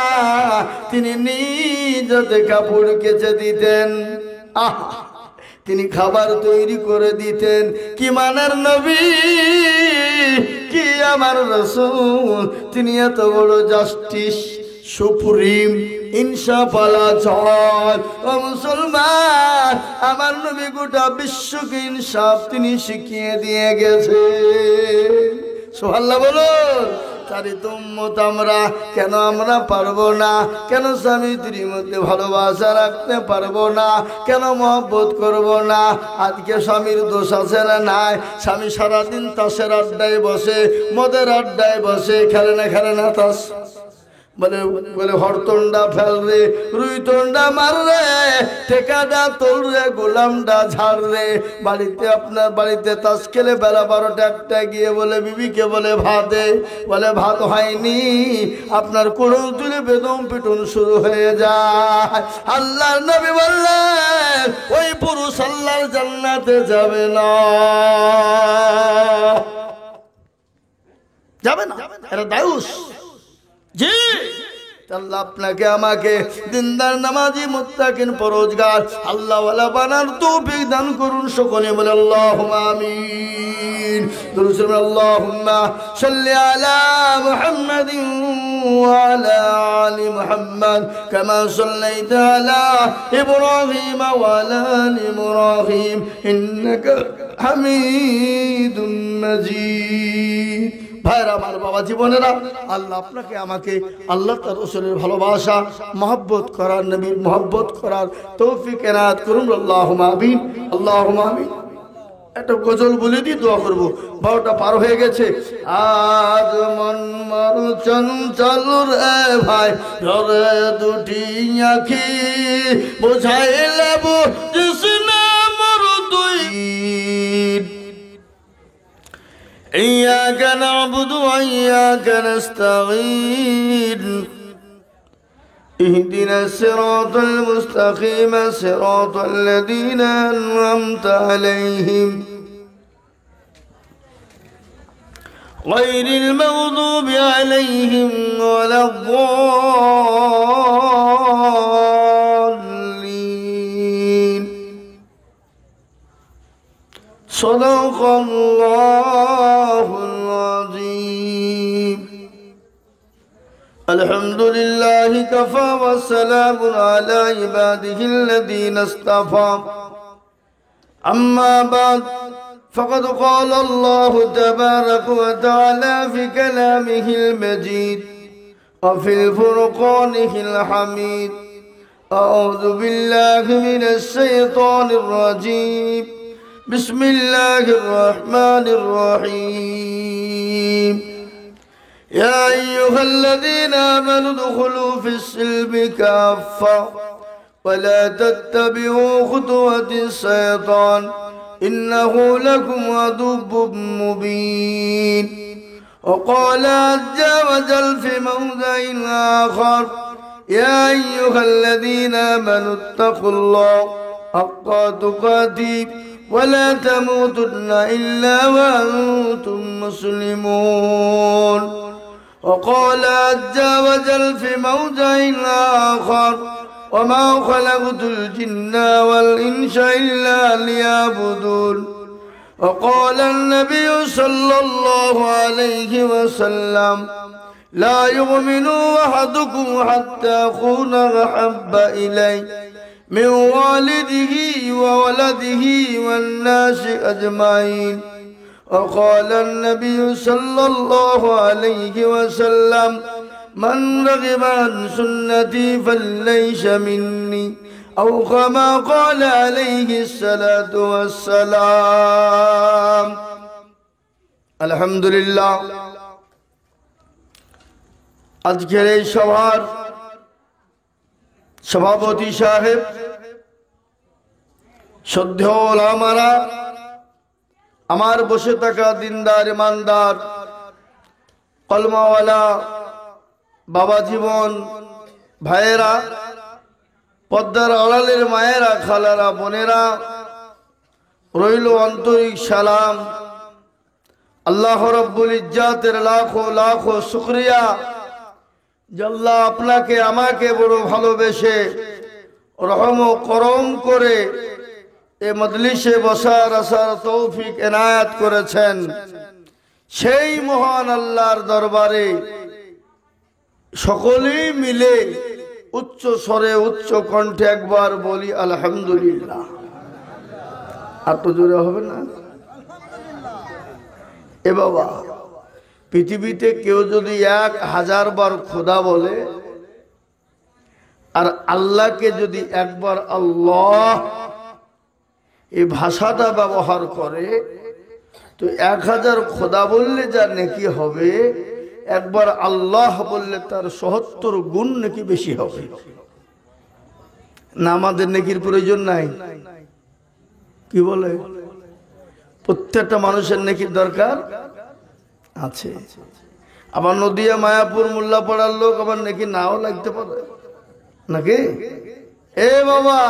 তিনি নিজ হাতে কাপড় কেচে দিতেন, তিনি খাবার তৈরি করে দিতেন। কি মানের নবী, কি আমার রাসূল, তিনি এত বড় জাস্টিস, সুপ্রিম, ইনসাফ আলা চল। ও মুসলমান, আমার নবী গোটা বিশ্বকে ইনসাফ তিনি শিখিয়ে দিয়ে গেছে। সুবহানাল্লাহ বলুন। তারই তো উম্মত আমরা, কেন আমরা পারবো না? কেন স্বামী স্ত্রীর মধ্যে ভালোবাসা রাখতে পারবো না? কেন মহব্বত করবো না? আজকে স্বামীর দোষ আছে না নাই? স্বামী সারাদিন তাসের আড্ডায় বসে, মদের আড্ডায় বসে, খেলে না তাস, বলে হরতন্ডা ফেল রে, রুইতন্ডা মার রে, ঠেকাডা তোল রে, গোলামডা ঝাড় রে। বাড়িতে আপনার বাড়িতে তাস খেলে বেলা 12টা 1টা গিয়ে বলে বিবিকে বলে ভাতে, বলে ভাত হয়নি, আপনার কোড়ল তুলে বেদম পিটুন শুরু হয়ে যায়। আল্লাহর নবী বললেন ওই পুরুষ আল্লাহর জান্নাতে যাবে না, যাবে না, এটা দায়ুস। জি, আল্লাহ আপনাকে আমাকে দিনদার নামাজি মুত্তাকিন পরহেজগার আল্লাহ ওয়ালা বানার তৌফিক দান করুন। সকলে বলে আল্লাহুম্মা আমিন। দুরূদ শরীফ আল্লাহুম্মা সাল্লি আলা মুহাম্মাদিন ওয়া আলা আলি মুহাম্মাদ কামা সাল্লাইতা আলা ইব্রাহিম ওয়া আলা আলি ইব্রাহিম ইন্নাকা হামিদুম মাজিদ। ভাইরা আমার, বাবা জীবনেরা, আল্লাহ আপনাকে আমাকে আল্লাহ তার রাসূলের ভালোবাসা, মহব্বত করার, নবীর মহব্বত করার তৌফিক এনায়েত করুন। আল্লাহুম্মা আমিন, আল্লাহুম্মা আমিন। একটা গজল বলে দিয়ে দোয়া করবো, 12টা পার হয়ে গেছে। আজ মন মারু চঞ্চল রে ভাই, রে দুটি আঁখি বুঝাইলে বুঝিসনা মোর দুই। إياك نعبد وإياك نستعين اهدنا الصراط المستقيم صراط الذين أنعمت عليهم غير المغضوب عليهم ولا الضالين. صدق الله العظيم. الحمد لله كفى والسلام على عباده الذين اصطفى. أما بعد، فقد قال الله تبارك وتعالى في كلامه المجيد وفي الفرقانه الحميد: أعوذ بالله من الشيطان الرجيم، بسم الله الرحمن الرحيم. يا أيها الذين آمنوا ادخلوا في السلم كافة ولا تتبعوا خطوات الشيطان إنه لكم عدو مبين. وقال عز وجل في موضع آخر: يا أيها الذين آمنوا اتقوا الله حق تقاته ولا تموتن إلا وأنتم مسلمون. وقال عز وجل في موضع آخر: وما خلقت الجن والإنس إلا ليعبدون. وقال النبي صلى الله عليه وسلم: لا يؤمن أحدكم حتى أكون أحب إليه من والده وولده والناس أجمعين. وقال النبي صلى الله عليه وسلم: من رغب عن سنتي فليس مني، أو كما قال عليه الصلاة والسلام. الحمد لله। আজকের এই সভার সভাপতি সাহেব শ্রদ্ধেয় ওলামারা, আমার বসে থাকা দিনদার ইমানদার কলমাওয়ালা বাবা জীবন ভাইয়েরা, পদ্মার আড়ালের মায়েরা, খালারা, বোনেরা, রইল আন্তরিক সালাম। আল্লাহ রব্বুল ইজ্জাতের লাখো লাখো শুকরিয়া যে আল্লাহ আপনাকে আমাকে বড় ভালোবেসে রহম ও করম করে এ মজলিসে বসার আসার তৌফিক এনায়েত করেছেন। সেই মহান আল্লাহর দরবারে সকলেই মিলে উচ্চ স্বরে উচ্চ কণ্ঠে একবার বলি আলহামদুলিল্লাহ। আর তো জোরে হবে না? এ বাবা, পৃথিবীতে কেউ যদি 1000 বার খোদা বলে আর আল্লাহকে যদি একবার আল্লাহ এই ভাষাটা ব্যবহার করে, তো 1000 খোদা বললে যা নেকি হবে, একবার আল্লাহ বললে তার ৭৭ গুণ নাকি বেশি হবে। না আমাদের নেকির প্রয়োজন নাই? কি বলে? প্রত্যেকটা মানুষের নেকির দরকার আছে। আবার নদিয়া, মায়াপুর, মোল্লাপাড়ার লোক আবার নেকি নাও লাগতে পারে নাকি? এ বাবা,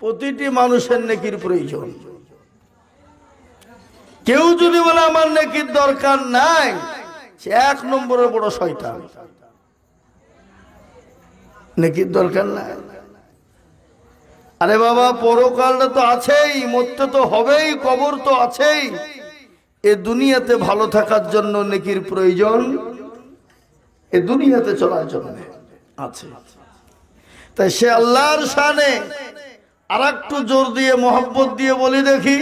প্রতিটি মানুষের নেকির প্রয়োজন। কেউ যদি বলে আমার নেকির দরকার নাই, সে 1 নম্বরের বড় শয়তান। নেকির দরকার নাই। আরে বাবা, পরকালটা তো আছেই, মরতে তো হবেই, কবর তো আছেই। এ দুনিয়াতে ভালো থাকার জন্য নেকির প্রয়োজন, এ দুনিয়াতে চলার জন্য আছে। তাই সে আল্লাহর শানে আর একটু জোর দিয়ে মোহাব্বত দিয়ে বলি দেখি,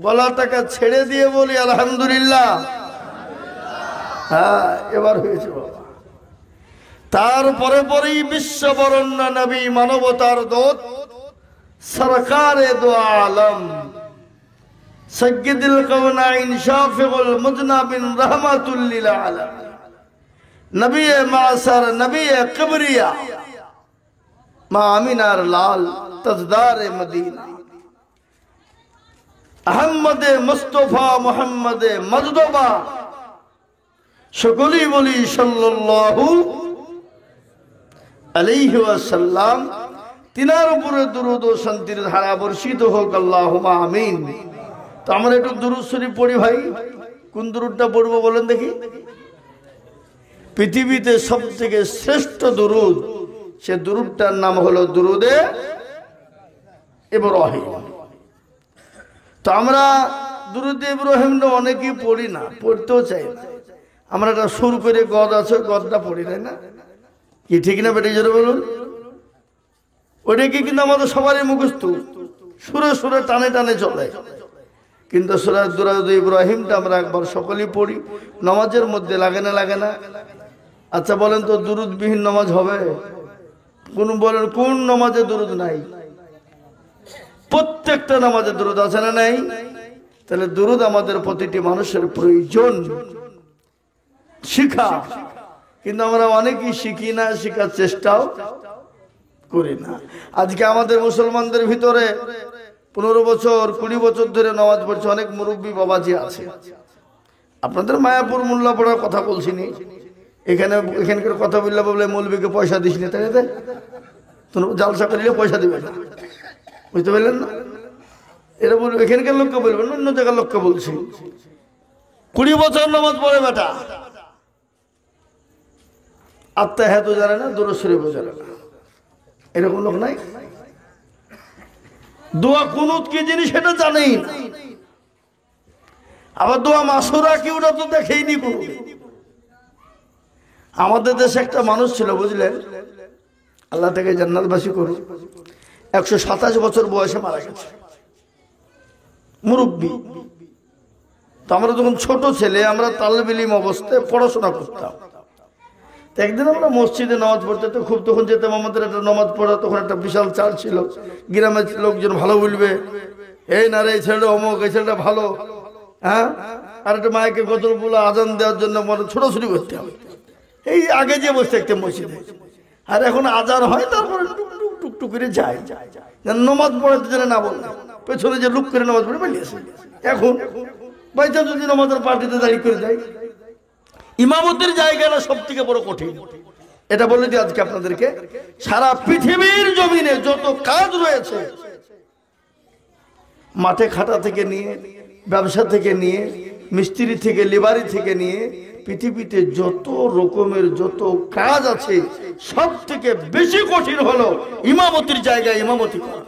গলাটাকে ছেড়ে দিয়ে বলি আলহামদুলিল্লাহ। হ্যাঁ, এবার হয়েছে বাবা। তারপরে পরেই বিশ্ববরণ্য নবী, মানবতার দূত, সরকারে দো আলম, সাইয়্যিদুল কাওনাইন, শাফিউল মুজনাবিন, রাহমাতুল লিল আলামিন, নবী মাসার, নবী কিবরিয়া, মা আমিনার লাল, তাজদার মদিনা, আহমদে মুস্তাফা, মুহাম্মদে মজদবা, সকলেই বলি সাল্লাল্লাহু আলাইহি ওয়াসাল্লাম। তিনার উপরে দুরূদ ও শান্তির ধারা বর্ষিত হোক, আল্লাহুম্মা আমিন। তো আমরা একটু দুরূদ শরীফ পড়ি ভাই। কোন দুরূদটা পড়বো বলেন দেখি? পৃথিবীতে সবথেকে শ্রেষ্ঠ দুরূদ, সে দুরূদটার নাম হলো দুরূদে ইব্রাহিম। তো আমরা দুরূদে ইব্রাহিমটা অনেকেই পড়ি না, পড়তেও চাই না। আমরা একটা সুর করে গদ আছে, গদটা পড়ি না, কি ঠিক না বেটে? জোরে বলুন। ওইটাকে কিন্তু আমাদের সবারই মুখস্থ, সুরে সুরে টানে টানে চলে। কিন্তু সূরা দুরূদ ইব্রাহিমটা আমরা একবার সকলেই পড়ি, নামাজের মধ্যে লাগে না? লাগে না? আচ্ছা বলেন তো, দুরূদবিহীন নামাজ হবে? বলেন কোন নামাজে দুরূদ নাই? প্রত্যেকটা নামাজে দুরূদ আছে না নাই? তাহলে দুরূদ আমাদের প্রতিটি মানুষের প্রয়োজন, শিখা। কিন্তু আমরা অনেকেই শিখি না, শিখার চেষ্টাও করি না। আজকে আমাদের মুসলমানদের ভিতরে 15 বছর 20 বছর ধরে নামাজ পড়ছে অনেক মুরব্বী বাবাজি আছে। আপনাদের মায়াপুর মোল্লাপাড়ার কথা বলছি নি, এখানকার কথা বললে মৌলবীকে পয়সা দিস নি, তাই জালসা করিলে পয়সা দিবে না, বুঝতে পারলেন না? এটা বলবে এখানকার লোককে বলবেন, অন্য জায়গার লোককে বলছি। 20 বছর নামাজ পড়ে বেটা, আত্মাহাত জানে না, দুরূদ শরীফ জানে না, এরকম লোক নাই? দোয়া কুনুত কি জিনিস সেটা জানেই না। আবার দোয়া মাসুরা কি, ওটা তো দেখেইনি কোনো। আমাদের দেশে একটা মানুষ ছিল, বুঝলেন, আল্লাহ থেকে জান্নাতবাসী করুন, 127 বছর বয়সে মারা গেছে, মুরব্বী। তো আমরা যখন ছোট ছেলে, আমরা তালেবে ইলম অবস্থায় পড়াশোনা করতাম। একদিন আমরা মসজিদে নামাজ পড়তে, তো খুব তখন যেতাম, আমাদের একটা নামাজ পড়া, তখন একটা বিশাল চাল ছিল, গ্রামের লোকজন ভালো বলবে, এই না রে এই ছেলেটা অমুক, এই ছেলেটা ভালো, হ্যাঁ। আর একটা মায়েকে গজল বলে আজান দেওয়ার জন্য ছোটাছুটি করতে হবে, এই আগে যে বসে একটা মসজিদে। আর এখন আজান হয়, তারপরে টুকটুক করে যায়, নামাজ পড়াতে যেন না বলে, পেছনে যে লুক করে নামাজ পড়ে পালিয়েছে। এখন বাইচা যদি নামাজের পার্টিতে দাঁড়িয়ে করে যায়, ইমামতের জায়গাটা সব থেকে বড় কঠিন। এটা বলে দিই আজকে আপনাদেরকে, সারা পৃথিবীর জমিনে যত কাজ রয়েছে, মাঠে খাটা থেকে নিয়ে, ব্যবসা থেকে নিয়ে, মিস্ত্রি থেকে, লেবারি থেকে নিয়ে, পৃথিবীতে যত রকমের যত কাজ আছে, সব থেকে বেশি কঠিন হলো ইমামতির জায়গায় ইমামতি করা।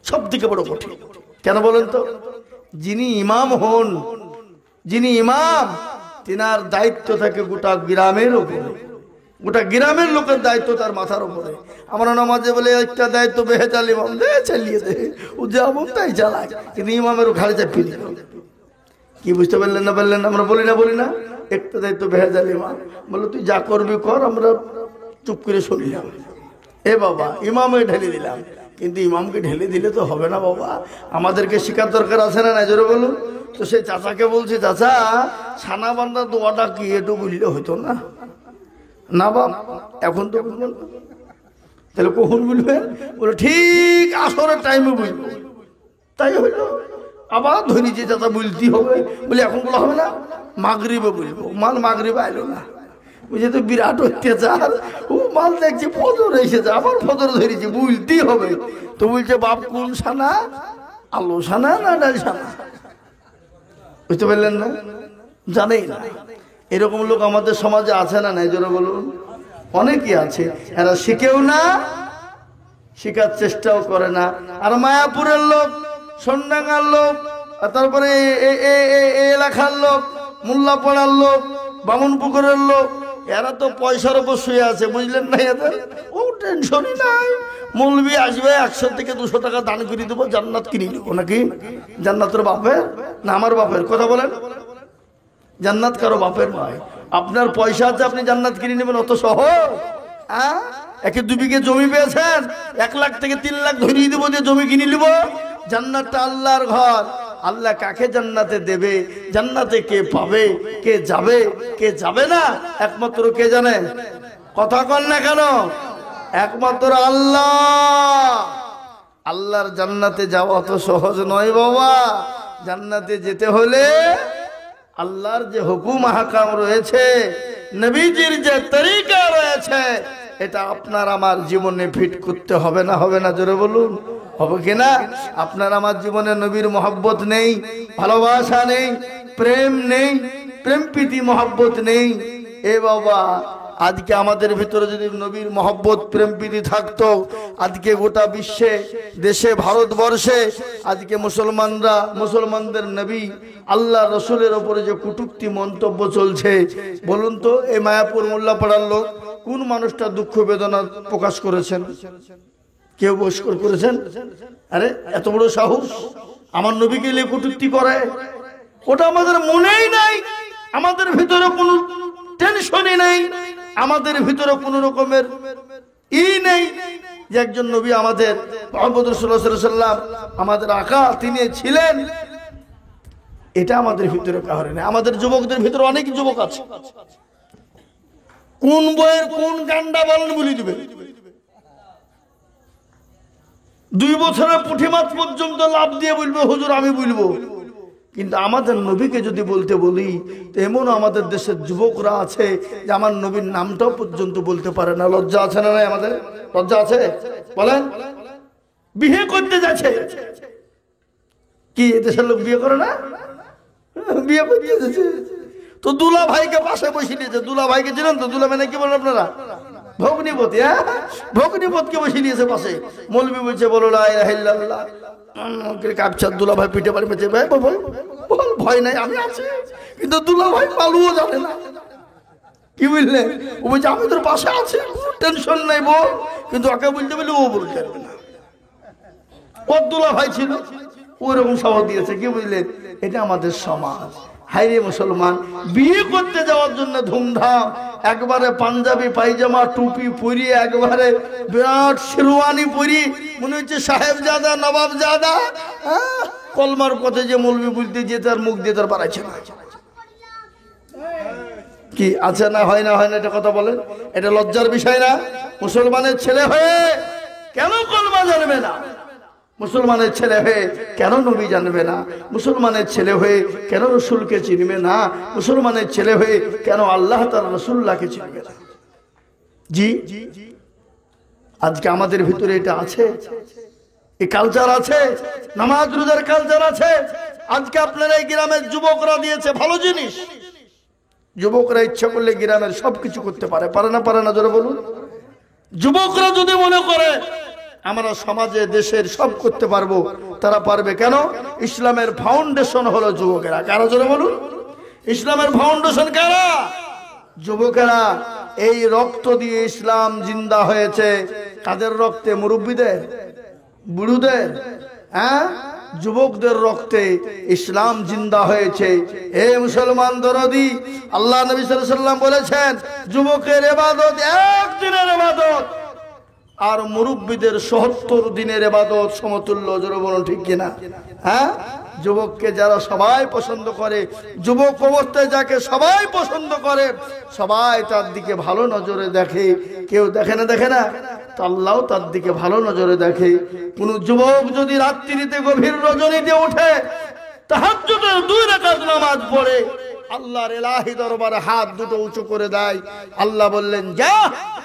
সব থেকে বড় কঠিন। কেন বলেন তো? যিনি ইমাম হন, যিনি ইমাম, তিনার দায়িত্ব থাকে গোটা গ্রামের উপরে, গোটা গ্রামের লোকের দায়িত্ব তার মাথার উপরে। আমরা নামাজে বলে একটা দায়িত্ব বেহেজাল ইমাম দে, চালিয়ে দে, ও যেমন তাই চালায়, কিন্তু ইমামেরও ঘাড়ে চাপিয়ে দিল। কি বুঝতে পারলেন না পারলেন? আমরা বলি না একটা দায়িত্ব বেহেজাল ইমাম, বলো তুই যা করবি কর, আমরা চুপ করে শুনলাম। এ বাবা, ইমামে ঢেলে দিলাম, কিন্তু ইমামকে ঢেলে দিলে তো হবে না বাবা, আমাদেরকে শেখার দরকার আছে না? জোরে বলুন। তো সেই চাচাকে বলছি, চাচা ছানা বান্ধা দোয়াটা কি একটু বুঝলে হইতো না? না বাপ, এখন তো বুঝবেন। তাহলে কখন বুঝবেন? বলে ঠিক আসরের টাইমে বুঝবো। তাই হইলো, আবার ধরি যে চাচা বুঝতে হবে, বলে এখন বলা হবে না, মাগরিবে বুঝবো। মাল মাগরিবে আইলো না, বুঝে তো বিরাট অত্যাচার। ও মাল দেখছি ফজর এসেছে, আবার ফজর ধরেছি, বুঝতেই হবে। তো বলছে বাপ কোন ছানা, আলো ছানা না ডাল ছানা? বুঝতে পারলেন না? জানেই না। এরকম লোক আমাদের সমাজে আছে না? নাই জোরে বলুন। অনেকই আছে, এরা শিখেও না, শেখার চেষ্টাও করে না। আর মায়াপুরের লোক, সন্ডাঙ্গার লোক, তারপরে এলাকার লোক, মোল্লাপাড়ার লোক, বামুনপুকুরের লোক, এরা তো পয়সার উপর শুয়ে আছে, বুঝলেন না? এদের ও টেনশনই নাই। মৌলবি আসবে, 100 থেকে 200 টাকা দান করে দেবো, জান্নাত কিনে নেবো। নাকি জান্নাতের বাপের না আমার বাপের? কথা বলেন। জান্নাত কারো বাপের নয়। আপনার পয়সা আছে, আপনি জান্নাত কিনে নেবেন, অত সহজ? একে 2 বিঘে জমি পেয়েছেন, 1 লাখ থেকে 3 লাখ ধরিয়ে দেবো যে জমি কিনে নিব? জান্নাতটা আল্লাহর ঘর। আল্লাহ কাকে জান্নাতে দেবে, জান্নাতে কে পাবে, কে যাবে, কে যাবে না, একমাত্র কে জানে? কথা কন না কেন? একমাত্র আল্লাহ। আল্লাহর জান্নাতে যাওয়া অত সহজ নয় বাবা। জান্নাতে যেতে হলে আল্লাহর যে হুকুম আহকাম রয়েছে, নবীজির যে তরিকা রয়েছে, এটা আপনার আমার জীবনে ফিট করতে হবে না? হবে না? জোরে বলুন, হবে কিনা? আপনার আমার জীবনে নবীর মহব্বত নেই, ভালোবাসা নেই, প্রেম নেই, প্রেম প্রীতি মহব্বত নেই। এ বাবা, আজকে আমাদের ভিতরে যদি নবীর মহব্বত প্রেম প্রীতি থাকতো, আজকে গোটা বিশ্বে, দেশে, ভারতবর্ষে আজকে মুসলমানদের নবী আল্লাহ রসুলের ওপরে যে কুটুক্তি মন্তব্য চলছে, বলুন তো এই মায়াপুর মোল্লাপাড়ার লোক কোন মানুষটা দুঃখ বেদনা প্রকাশ করেছেন? কেউ বহিষ্কার করেছেন? আরে এত বড় সাহস আমার নবীকে নিয়ে কটূক্তি করে! ওটা আমাদের মনেই নাই, আমাদের ভিতরে কোনো টেনশনই নেই, আমাদের ভিতরে কোনো রকমের নেই যে একজন নবী আমাদের মুহাম্মদ রাসূলুল্লাহ সাল্লাল্লাহু আলাইহি ওয়াসাল্লাম আমাদের আকা তিনি ছিলেন। এটা আমাদের ভিতরে কারণে নেই। আমাদের যুবকদের ভিতরে অনেক যুবক আছে, কোন বইয়ের কোন গান্ডা বলেন বলে দিবে। 2 বছরের পুঁটি মাছ পর্যন্ত লাভ দিয়ে বলবে হুজুর আমি বলবো। কিন্তু আমাদের নবীকে যদি বলতে বলি, তো এমন আমাদের দেশের যুবকরা আছে যে আমার নবীর নামটাও পর্যন্ত বলতে পারে না। লজ্জা আছে না? আমাদের লজ্জা আছে? বলেন। বিয়ে করতে যাচ্ছে, কি দেশের লোক বিয়ে করে না? বিয়ে করতে যাচ্ছে তো দুলা ভাইকে পাশে বসিয়ে দিয়েছে। দুলা ভাইকে চিনেন তো? দুলা মানে কি বলেন আপনারা? ভগ্নিপতি। হ্যাঁ, ভগ্নিপতিকে বসিয়ে দিয়েছে পাশে। মৌলবি বলছে বলো লা ইলাহা ইল্লাল্লাহ। কাপছা দুলা ভাই পিঠে পারি পেয়েছে, ভাই বল ভয় নাই আমি আছি। কিন্তু দুলা ভাই পালুও জানে না। কি বুঝলে? ও বলছে আমি তোর পাশে আছি, টেনশন নাই বল। কিন্তু ওকে বলতে বলে ও বলতে পারবে না। ওর দুলা ভাই ছিল, ওরকম স্বভাব দিয়েছে। কি বুঝলেন? এটা আমাদের সমাজ। হাইরে মুসলমান, বিয়ে করতে যাওয়ার জন্য ধুমধাম, একবারে পাঞ্জাবি পায়জামা টুপি পরিয়ে, একবারে বিরাট শেরওয়ানি পরি, মনে হচ্ছে সাহেবজাদা নবাবজাদা। কলমার পথে যে মৌলবি বলতে যে তার মুখ দিয়ে তার বাড়াইছে না। কি আছে না হয় না এটা কথা বলেন? এটা লজ্জার বিষয় না? মুসলমানের ছেলে হয়ে কেন কলমা জানবে না? মুসলমানের ছেলে হয়ে কেন নবী জানবে না? মুসলমানের ছেলে হয়ে কেন রসুলকে চিনবে না? মুসলমানের ছেলে হয়ে কেন আল্লাহ তার রসুল্লাহকে চিনবে না? জি, আজকে আমাদের ভিতরে এটা আছে, এই কালচার আছে, নামাজ রোজার কালচার আছে। আজকে আপনার এই গ্রামের যুবকরা দিয়েছে ভালো জিনিস। যুবকরা ইচ্ছা করলে গ্রামের সবকিছু করতে পারে, পারে না? পারে না? জোরে বলুন। যুবকরা যদি মনে করে আমরা সমাজে দেশের সব করতে পারবো, তারা পারবে। কেন? ইসলামের ফাউন্ডেশন হলো যুবকেরা। কারা? জোরে বলুন। ইসলামের ফাউন্ডেশন কারা? যুবকেরা। এই রক্ত দিয়ে ইসলাম জিন্দা হয়েছে। কাদের রক্তে? মুরব্বীদের, বুড়োদের, হ্যাঁ, যুবকদের রক্তে ইসলাম জিন্দা হয়েছে। হে মুসলমান দরদি, আল্লাহ নবী সাল্লাল্লাহু আলাইহি ওয়াসাল্লাম বলেছেন, যুবকের ইবাদত একদিনের ইবাদত আর মুরব্বীদের ৭০ দিনের ইবাদত সমতুল্য। জোরে বলুন ঠিক কিনা? হ্যাঁ, যুবককে যারা সবাই পছন্দ করে, যুবক অবস্থায় যাকে সবাই পছন্দ করে, সবাই তার দিকে ভালো নজরে দেখে। কেউ দেখে না? দেখে না? তো আল্লাহও তার দিকে ভালো নজরে দেখে। কোন যুবক যদি রাত্রিতে গভীর রজনীতে ওঠে, তাহাজ্জুদের 2 রাকাত নামাজ পড়ে, আল্লাহর ইলাহি দরবারে হাত দুটো উঁচু করে দেয়, আল্লাহ বললেন, যা,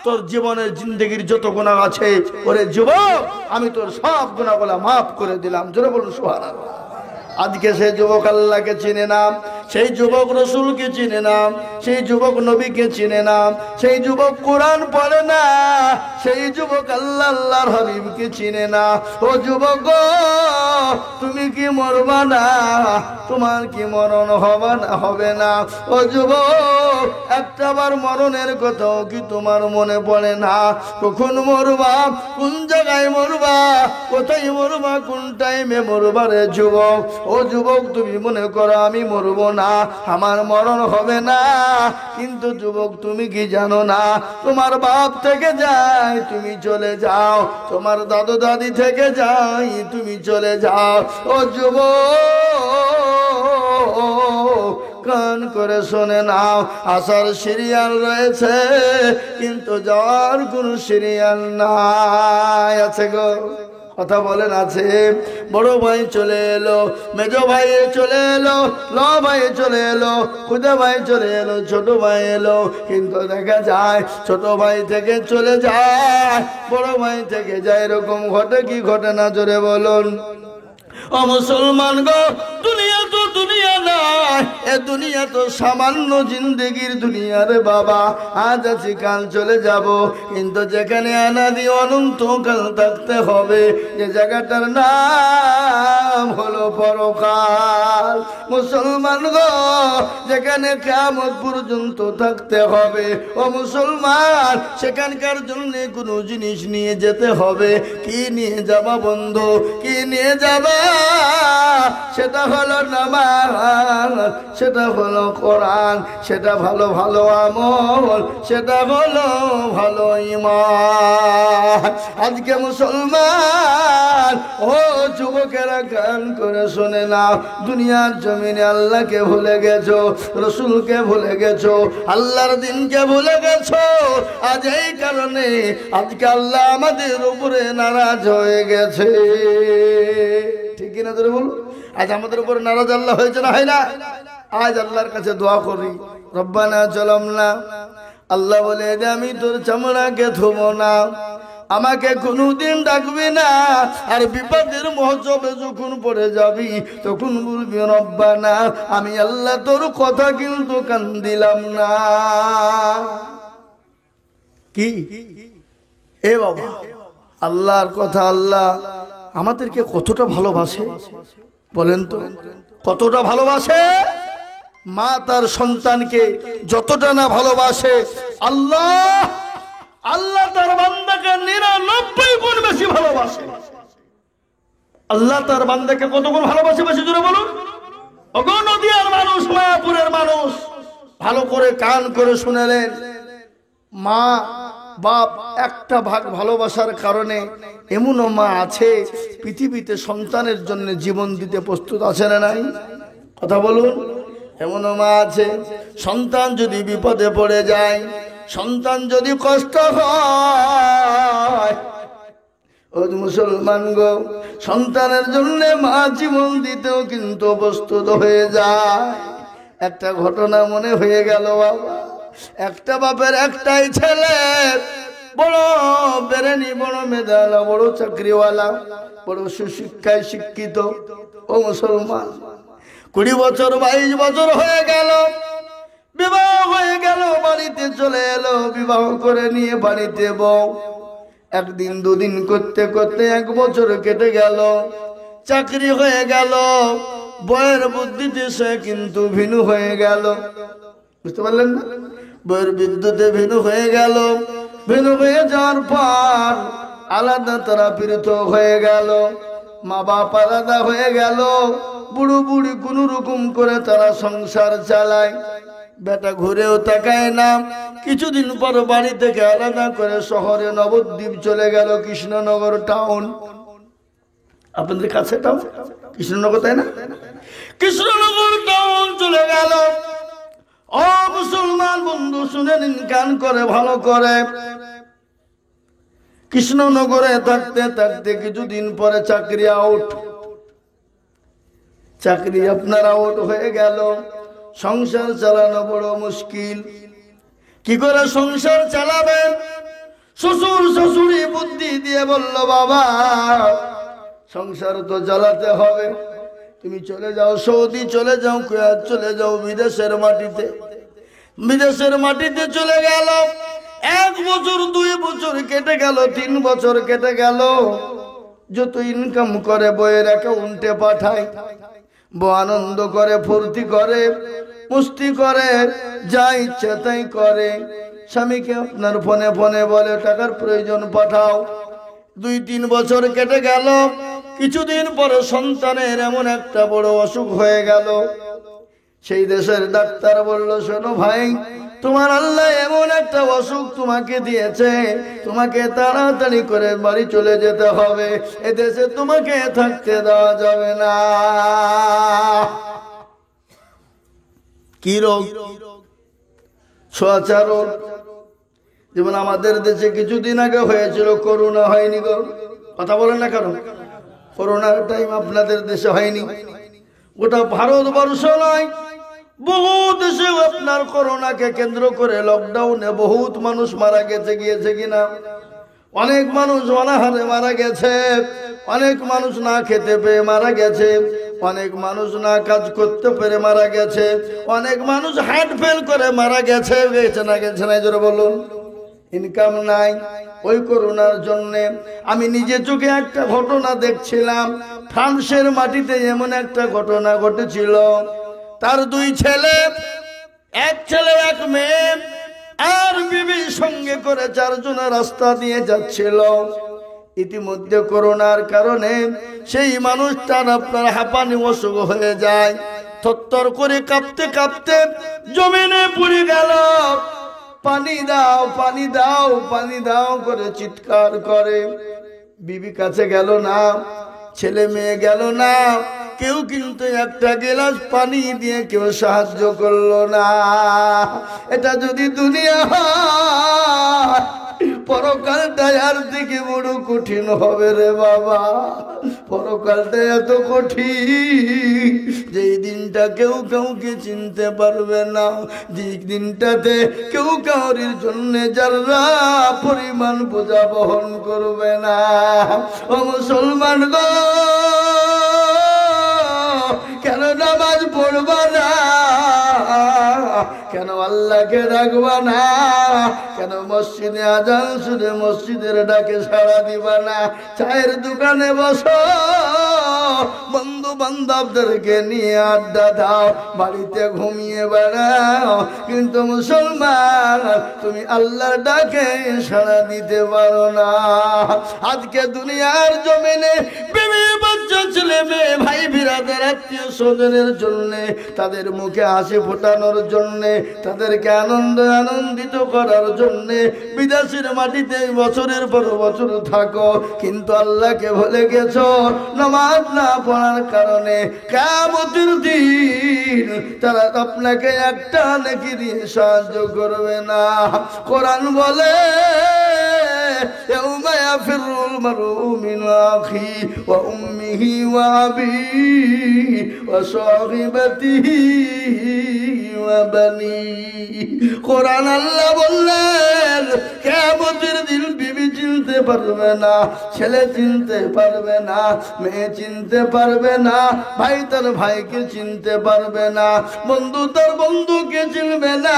তোর জীবনের জিন্দেগির যত গুনাহ আছে, ওরে যুবক, আমি তোর সব গুনাহগুলো মাফ করে দিলাম। জোরে বলুন সুবহানাল্লাহ। আজকে সেই যুবক আল্লাহকে চিনে না, সেই যুবক রসুলকে চিনে না, সেই যুবক নবীকে চিনে না, সেই যুবক কোরআন পড়ে না, সেই যুবক আল্লাহর হাবিবকে চিনে না। ও যুবক, তুমি কি মরবা না? তোমার কি মরণ হবে না? ও যুবক, একটাবার মরণের কথাও কি তোমার মনে পড়ে না? কখন মরবা, কোন জায়গায় মরবা, কোথায় মরবা, কোন টাইমে মরবা রে যুবক? ও যুবক, তুমি মনে করো আমি মরবো না, আমার মরণ হবে না, কিন্তু যুবক তুমি কি জানো না, তোমার বাপ থেকে যাই তুমি চলে যাও, তোমার দাদু দাদি থেকে যাই তুমি চলে যাও। ও যুবক, কান করে শোনে নাও, আসার সিরিয়াল রয়েছে কিন্তু যাওয়ার কোন সিরিয়াল নাই। আছে গো, কথা বলেন আছে? বড় ভাই চলে এলো, মেজো ভাই চলে এলো, ল ভাই চলে এলো, খুদে ভাই চলে এলো, ছোট ভাই এলো, কিন্তু দেখা যায় ছোট ভাই থেকে চলে যায়, বড় ভাই থেকে যায়। এরকম ঘটে কি ঘটে না? জোরে বলুন। ও মুসলমান গো, দুনিয়া তো দুনিয়া নয়, এ দুনিয়া তো সামান্য জিন্দেগির দুনিয়া রে বাবা। আজ আছি কাল চলে যাব, কিন্তু যেখানে অনাদি অনন্তকাল থাকতে হবে, যে জায়গাটার নাম হলো পরকাল। মুসলমান গো, যেখানে কিয়ামত পর্যন্ত থাকতে হবে, ও মুসলমান, সেখানকার জন্য কোনো জিনিস নিয়ে যেতে হবে। কি নিয়ে যাবা বন্ধু? কি নিয়ে যাবা? সেটা হলো নামাজ, সেটা হলো কোরআন, সেটা ভালো ভালো আমল, সেটা হলো ভালো ঈমান। আজকে মুসলমান, ও যুবকেরা, গান করে শুনে না, দুনিয়ার জমিনে আল্লাহকে ভুলে গেছো, রসুলকে ভুলে গেছো, আল্লাহর দিনকে ভুলে গেছো। আজ এই কারণে আজকে আল্লাহ আমাদের উপরে নারাজ হয়ে গেছে। ঠিক কিনা? ধরে বলুন। আজ আমাদের উপর নারাজ আল্লাহ হয়েছে না? হয় না? আজ আল্লাহর কাছে দোয়া করি, রব্বানা জালামনা, আল্লাহ বলে যে আমি তোর চামড়াকে ধুবো না, আমাকে কোনোদিন ডাকবি না, আর বিপদের মহজবে যখন পড়ে যাবি তখন বলবি, রব্বানা, আমি আল্লাহ তোর কথা কিন্তু কান দিলাম না। কি এ বাবা, আল্লাহর কথা, আল্লাহ আমাদেরকে কতটা ভালোবাসে বলেন তো? কতটা ভালোবাসে? মা তার সন্তানকে যতটা না ভালোবাসে, আল্লাহ আল্লাহ তার বান্দাকে 99 গুণ বেশি ভালোবাসে। আল্লাহ তার বান্দাকে কত গুণ ভালোবাসে? বেশি জোরে বলুন। ওগো নদিয়ার মানুষ, মায়াপুরের মানুষ, ভালো করে কান করে শুনেলেন। মা বাপ একটা ভাগ ভালোবাসার কারণে এমনও মা আছে পৃথিবীতে সন্তানের জন্য জীবন দিতে প্রস্তুত, আছে না নাই? কথা বলুন। এমনও মা আছে সন্তান যদি বিপদে পড়ে যায়, সন্তান যদি কষ্ট হয়, ও মুসলমান গো, সন্তানের জন্য মা জীবন দিতেও কিন্তু প্রস্তুত হয়ে যায়। একটা ঘটনা মনে হয়ে গেল বাবা, একটা বাপের একটাই ছেলে, বড় বেরেনি, বড় মেধাওয়ালা, বড় চাকরিওয়ালা, বড় সুশিক্ষায় শিক্ষিত। ও মুসলমান, 20 বছর 22 বছর হয়ে গেল, বিবাহ হয়ে গেল, বাড়িতে চলে এলো, বিবাহ করে নিয়ে বাড়িতে বউ। একদিন দুদিন করতে করতে 1 বছর কেটে গেল, চাকরি হয়ে গেল, বউয়ের বুদ্ধিতে সে কিন্তু ভিনু হয়ে গেল। বুঝতে পারলেন না? বউয়ের বিদ্যুতে ভিনু হয়ে গেল। ভিনু হয়ে যাওয়ার পর আলাদা তারা পৃথক হয়ে গেল, মা বাপ আলাদা হয়ে গেল। বুড়ো বুড়ি কোন রকম করে তারা সংসার চালায়, বেটা ঘুরেও তাকায় না। কিছুদিন পর বাড়ি থেকে আলাদা করে শহরে নবদ্বীপ চলে গেল, কৃষ্ণনগর টাউন। আপনাদের কাছে টাউন কৃষ্ণনগর, তাই না? কৃষ্ণনগর টাউন চলে গেল। ও মুসলমান বন্ধু, শুনে নিন কান করে ভালো করে। কৃষ্ণনগরে থাকতে থাকতে কিছুদিন পরে চাকরি আউট, চাকরি আপনার আউট হয়ে গেল। সংসার চালানো বড় মুশকিল। কি করে সংসার চালাবেন? শ্বশুর শাশুড়ি বুদ্ধি দিয়ে বলল, বাবা সংসার তো চালাতে হবে, তুমি চলে যাও সৌদি, চলে যাও কুয়েত, চলে যাও বিদেশের মাটিতে। বিদেশের মাটিতে চলে গেল। 1 বছর 2 বছর কেটে গেল, 3 বছর কেটে গেল। যত ইনকাম করে বইয়ের অ্যাকাউন্টে পাঠায়। বউ আনন্দ করে, ফুর্তি করে, মস্তি করে, যা ইচ্ছে তাই করে। স্বামীকে আপনার ফোনে ফোনে বলে টাকার প্রয়োজন, পাঠাও। 2-3 বছর কেটে গেল। কিছুদিন পরে সন্তানের এমন একটা বড় অসুখ হয়ে গেল। সেই দেশের ডাক্তার বলল, শোনো ভাই, তোমার আল্লাহ এমন একটা অসুখ তোমাকে দিয়েছে, তোমাকে তাড়াতাড়ি করে বাড়ি চলে যেতে হবে, এদেশে তোমাকে থাকতে দেওয়া যাবে না। কি রোগ? ছোঁয়াচা রোগ। যেমন আমাদের দেশে কিছুদিন আগে হয়েছিল করোনা, হয়নি গো? কথা বলেন না কারণ করোনার টাইম আপনাদের দেশে হয়নি? গোটা ভারতবর্ষ নয়, বহু দেশে আপনার করোনাকে কেন্দ্র করে লকডাউনে বহুত মানুষ মারা গিয়েছে কিনা? অনেক মানুষ অনাহারে মারা গেছে, অনেক মানুষ না খেতে পেয়ে মারা গেছে, অনেক মানুষ না কাজ করতে পেরে মারা গেছে, অনেক মানুষ হার্ট ফেল করে মারা গেছে। গেছে না জোরে বলুন? ইনকাম নাই ওই করোনার জন্য। আমি নিজে চোখে একটা ঘটনা দেখছিলাম, ফ্রান্সের মাটিতে এমন একটা ঘটনা ঘটেছিল। তার 2 ছেলে, 1 ছেলে 1 মেয়ে, আর বিবির সঙ্গে করে 4 জনের রাস্তা দিয়ে যাচ্ছিল। ইতিমধ্যে করোনার কারণে সেই মানুষটার আপনার হাঁপানি অসুখ হয়ে যায়, থরথর করে কাঁপতে কাঁপতে জমিনে পড়ে গেল। পানি দাও, পানি দাও, পানি দাও করে চিৎকার করে। বিবি কাছে গেল না, ছেলে মেয়ে গেল না, কেউ কিন্তু একটা গ্লাস পানি দিয়ে কেউ সাহায্য করলো না। এটা যদি দুনিয়া হয়, পরকালটা আর দিকে বড় কঠিন হবে রে বাবা। পরকালটা এত কঠিন, যেই দিনটা কেউ কাউকে চিনতে পারবে না, যে দিনটাতে কেউ কাউরির জন্য যারা পরিমাণ বোঝা বহন করবে না। ও মুসলমান গো, কেন নামাজ পড়বা না? কেন আল্লাহকে ডাকবা না? কেন মসজিদে আজান শুনে মসজিদের ডাকে সাড়া দিবা না? চায়ের দোকানে বসো, বন্ধু বান্ধবদেরকে নিয়ে আড্ডা দাও, বাড়িতে ঘুমিয়ে বেড়াও, কিন্তু মুসলমান তুমি আল্লাহর ডাকে সাড়া দিতে পারো না। আজকে দুনিয়ার জমিনে বিবি বাচ্চা ছেলে মেয়ে ভাই ভাইরাদের আত্মীয় স্বজনের জন্যে, তাদের মুখে হাসি ফোটানোর জন্যে, তাদেরকে আনন্দিত করার জন্যে বিদেশের মাটিতে বছরের পর বছর থাকো, কিন্তু আল্লাহকে ভুলে গেছো। নামাজ না পড়ার কারণে কিয়ামতের দিন তারা আপনাকে একটা নেকি দিয়ে সাহায্য করবে না। কোরআন বলে يوم يفر المرء من أخيه وأمه وأبيه وصاحبته وبنيه। কোরআন আল্লাহ বললেন কিয়ামতের দিন বিবি চিনতে পারবে না, ছেলে চিনতে পারবে না, মেয়ে চিনতে পারবে না, ভাই তার ভাইকে চিনতে পারবে না, বন্ধু তার বন্ধুকে চিনবে না।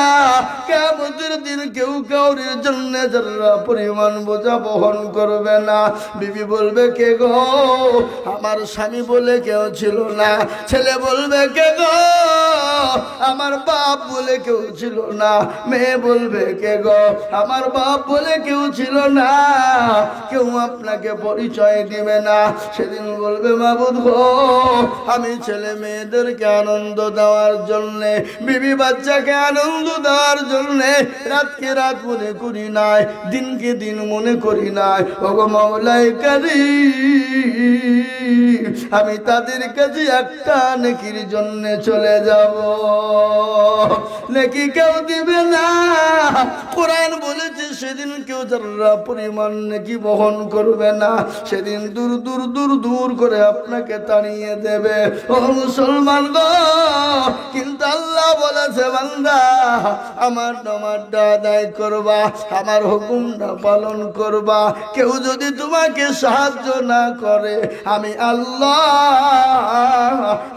কিয়ামতের দিন কেউ কাউরির জন্য যারা পরিমাণ বোঝা বহন করবে না। বিবি বলবে কে গো? আমার স্বামী বলে কেউ ছিল না। ছেলে বলবে কে গো? আমার বাপ বলে কেউ ছিল না। মেয়ে বলবে কে গো? আমার বাপ বলে কেউ ছিল না। কেউ আপনাকে পরিচয় দিবে না। সেদিন বলবে মাবুদ গো, আমি ছেলে মেয়েদেরকে আনন্দ দেওয়ার জন্যে, বিবি বাচ্চাকে আনন্দ দেওয়ার জন্যে রাতকে রাত মনে করি নাই, দিনকে দিন মনে করি নাই। ওগো মাওলাই কারীম, আমি তাদের কাছে একটা নেকির জন্য চলে যাব, নেকি কেউ দিবে না। কোরআন বলেছে সেদিন কেউ যারা পরিমাণ নেকি বহন করবে না, সেদিন দূর দূর দূর দূর করে আপনাকে তাড়িয়ে দেবে। ও মুসলমান গো, কিন্তু আল্লাহ বলেছে বান্দা আমার নামাজটা আদায় করবা, আমার হুকুমটা পালন করবা। কেউ যদি তোমাকে সাহায্য না করে, আমি আল্লাহ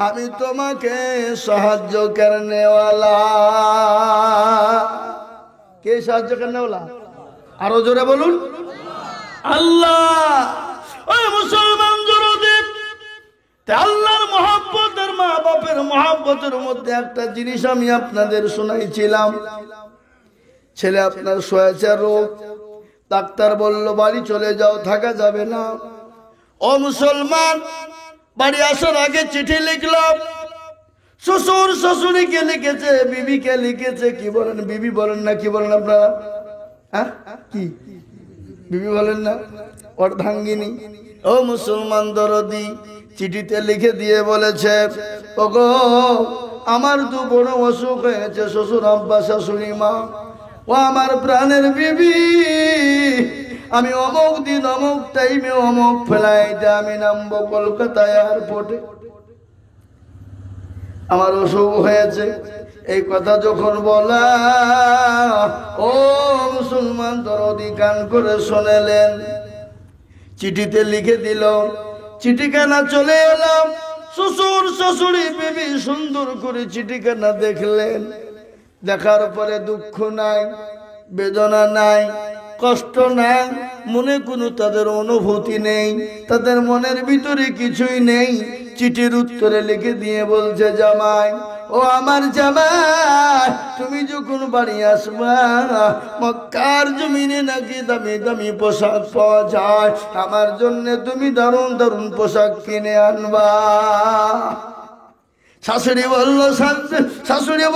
আমি তোমাকে সাহায্য করনেওয়ালা। কে সাহায্য করনেওয়ালা? আরো জোরে বলুন আল্লাহ। ওই মুসলমান জোরে আল্লাহর মহব্বতের, মা বাপের মহব্বতের মধ্যে একটা জিনিস আমি আপনাদের শোনাইছিলাম। ছেলে আপনার শোয়াছে রোগ, ডাক্তার বলল বাড়ি চলে যাও, থাকা যাবে না। ও মুসলমান, বাড়ি আসার আগে চিঠি লিখলাম। শ্বশুর শ্বশুরীকে লিখেছে, বিবিকে লিখেছে। কি বলেন? বিবি বলেন না? কি বলেন আপনারা? হ্যাঁ, কি বিবি বলেন না? অর্ধাঙ্গিনী। ও মুসলমান দরদি, চিঠিতে লিখে দিয়ে বলেছে, ওগো আমার তো বড় অসুখ হয়েছে, শ্বশুর আব্বা শাশুড়ি মা। ও আমার প্রাণের বিবি, আমি অমুক দিন অমুক টাইমে অমুক ফ্লাইটে আমি নামবো কলকাতা এয়ারপোর্টে, আমার অসুখ হয়েছে। এই কথা যখন বলা, ও মুসলমান দরদি কান করে শুনেলেন। চিঠিতে লিখে দিল, চিঠিখানা চলে এলাম। শ্বশুর শাশুড়ি বিবি সুন্দর করে চিঠিখানা দেখলেন। দেখার পরে দুঃখ নাই, বেদনা নাই, কষ্ট নাই, মনে কোনো তাদের অনুভূতি নেই, তাদের মনের ভিতরে কিছুই নেই। চিঠির উত্তরে লিখে দিয়ে বলছে, জামাই, ও আমার জামাই, তুমি যখন বাড়ি আসবা, মক্কার জমিনে নাকি দামি দামি পোশাক পাওয়া যায়, আমার জন্য তুমি দারুণ দারুণ পোশাক কিনে আনবা। শাশুড়ি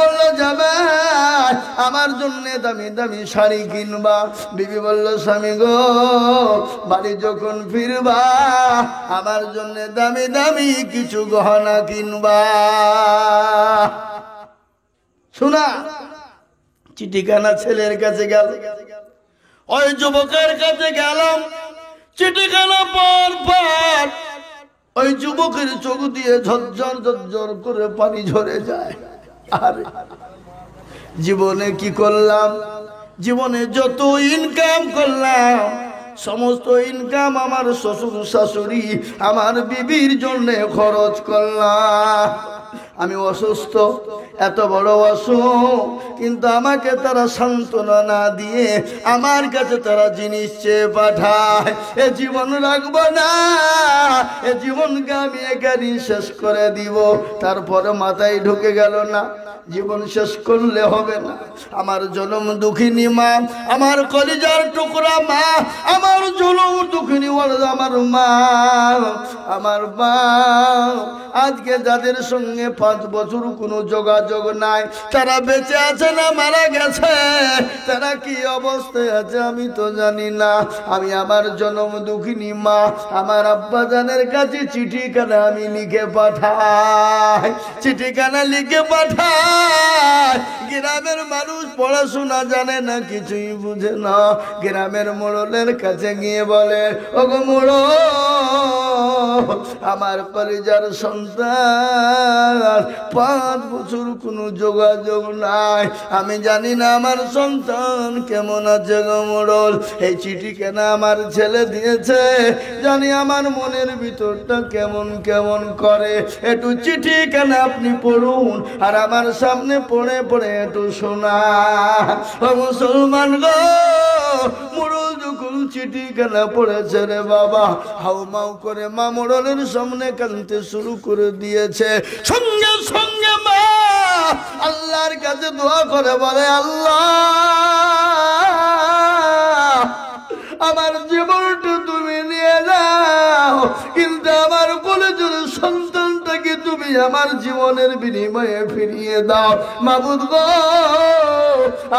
বলল জামাই, আমার জন্য দামি দামি শাড়ি কিনবা। বিবি বলল, স্বামী গো, বাড়ি যখন ফিরবা আমার জন্য দামি দামি কিছু গহনা কিনবা। শোনা, চিঠিখানা ছেলের কাছে গেল, ওই যুবকের কাছে গেলাম। চিঠিখানা পর ওই যুবকের চোখ দিয়ে ঝরঝর ঝরঝর করে পানি ঝরে যায়। আরে জীবনে কি করলাম? জীবনে যত ইনকাম করলাম, সমস্ত ইনকাম আমার শ্বশুর শাশুড়ি আমার বিবির জন্য খরচ করলাম। আমি অসুস্থ, এত বড় অসুখ, কিন্তু আমাকে তারা সান্ত্বনা না দিয়ে আমার কাছে তারা জিনিস চেয়ে পাঠায়। এ জীবন রাখবো না, এ জীবনকে আমি এখানেই শেষ করে দিব। তারপরে মাথায় ঢুকে গেল না, জীবন শেষ করলে হবে না। আমার জনম দুঃখিনী মা, আমার কলিজার টুকরা মা, আমার জনম দুঃখিনী আমার মা, আমার মা, আজকে যাদের সঙ্গে 5 বছর কোনো যোগাযোগ নাই, তারা বেঁচে আছে না মারা গেছে, তারা কি অবস্থায় আছে আমি তো জানি না। আমি আমার জনম দুঃখিনী মা, আমার আব্বা জানের কাছে চিঠিখানা আমি লিখে পাঠাই, চিঠিখানা লিখে পাঠাই। গ্রামের মানুষ পড়াশোনা জানে না, কিছুই বুঝে না। গ্রামের মোড়লের কাছে গিয়ে বলে, ওগো মোড়ল, আমার কলিজার সন্তান 5 বছর কোনো যোগাযোগ নাই, আমি জানি না আমার সন্তান কেমন আছে গো মোড়ল। এই চিঠি কেন আমার ছেলে দিয়েছে, জানি আমার মনের ভিতরটা কেমন কেমন করে। একটু চিঠি কেন আপনি পড়ুন, আর আমার সামনে পড়ে পড়ে একটু শোনা। ও মুসলমান গো, মোড়ল যখন চিঠি কেন পড়েছে রে বাবা, হাউমাউ করে মা মোড়লের সামনে কাঁদতে শুরু করে দিয়েছে। সঙ্গে সঙ্গে মা আল্লাহর কাছে দোয়া করে বলে, আল্লাহ, আমার জীবনটা তুমি নিয়ে যাও, কিন্তু আমার কলেজের সন্তানটাকে তুমি আমার জীবনের বিনিময়ে ফিরিয়ে দাও। মাবুদ গো,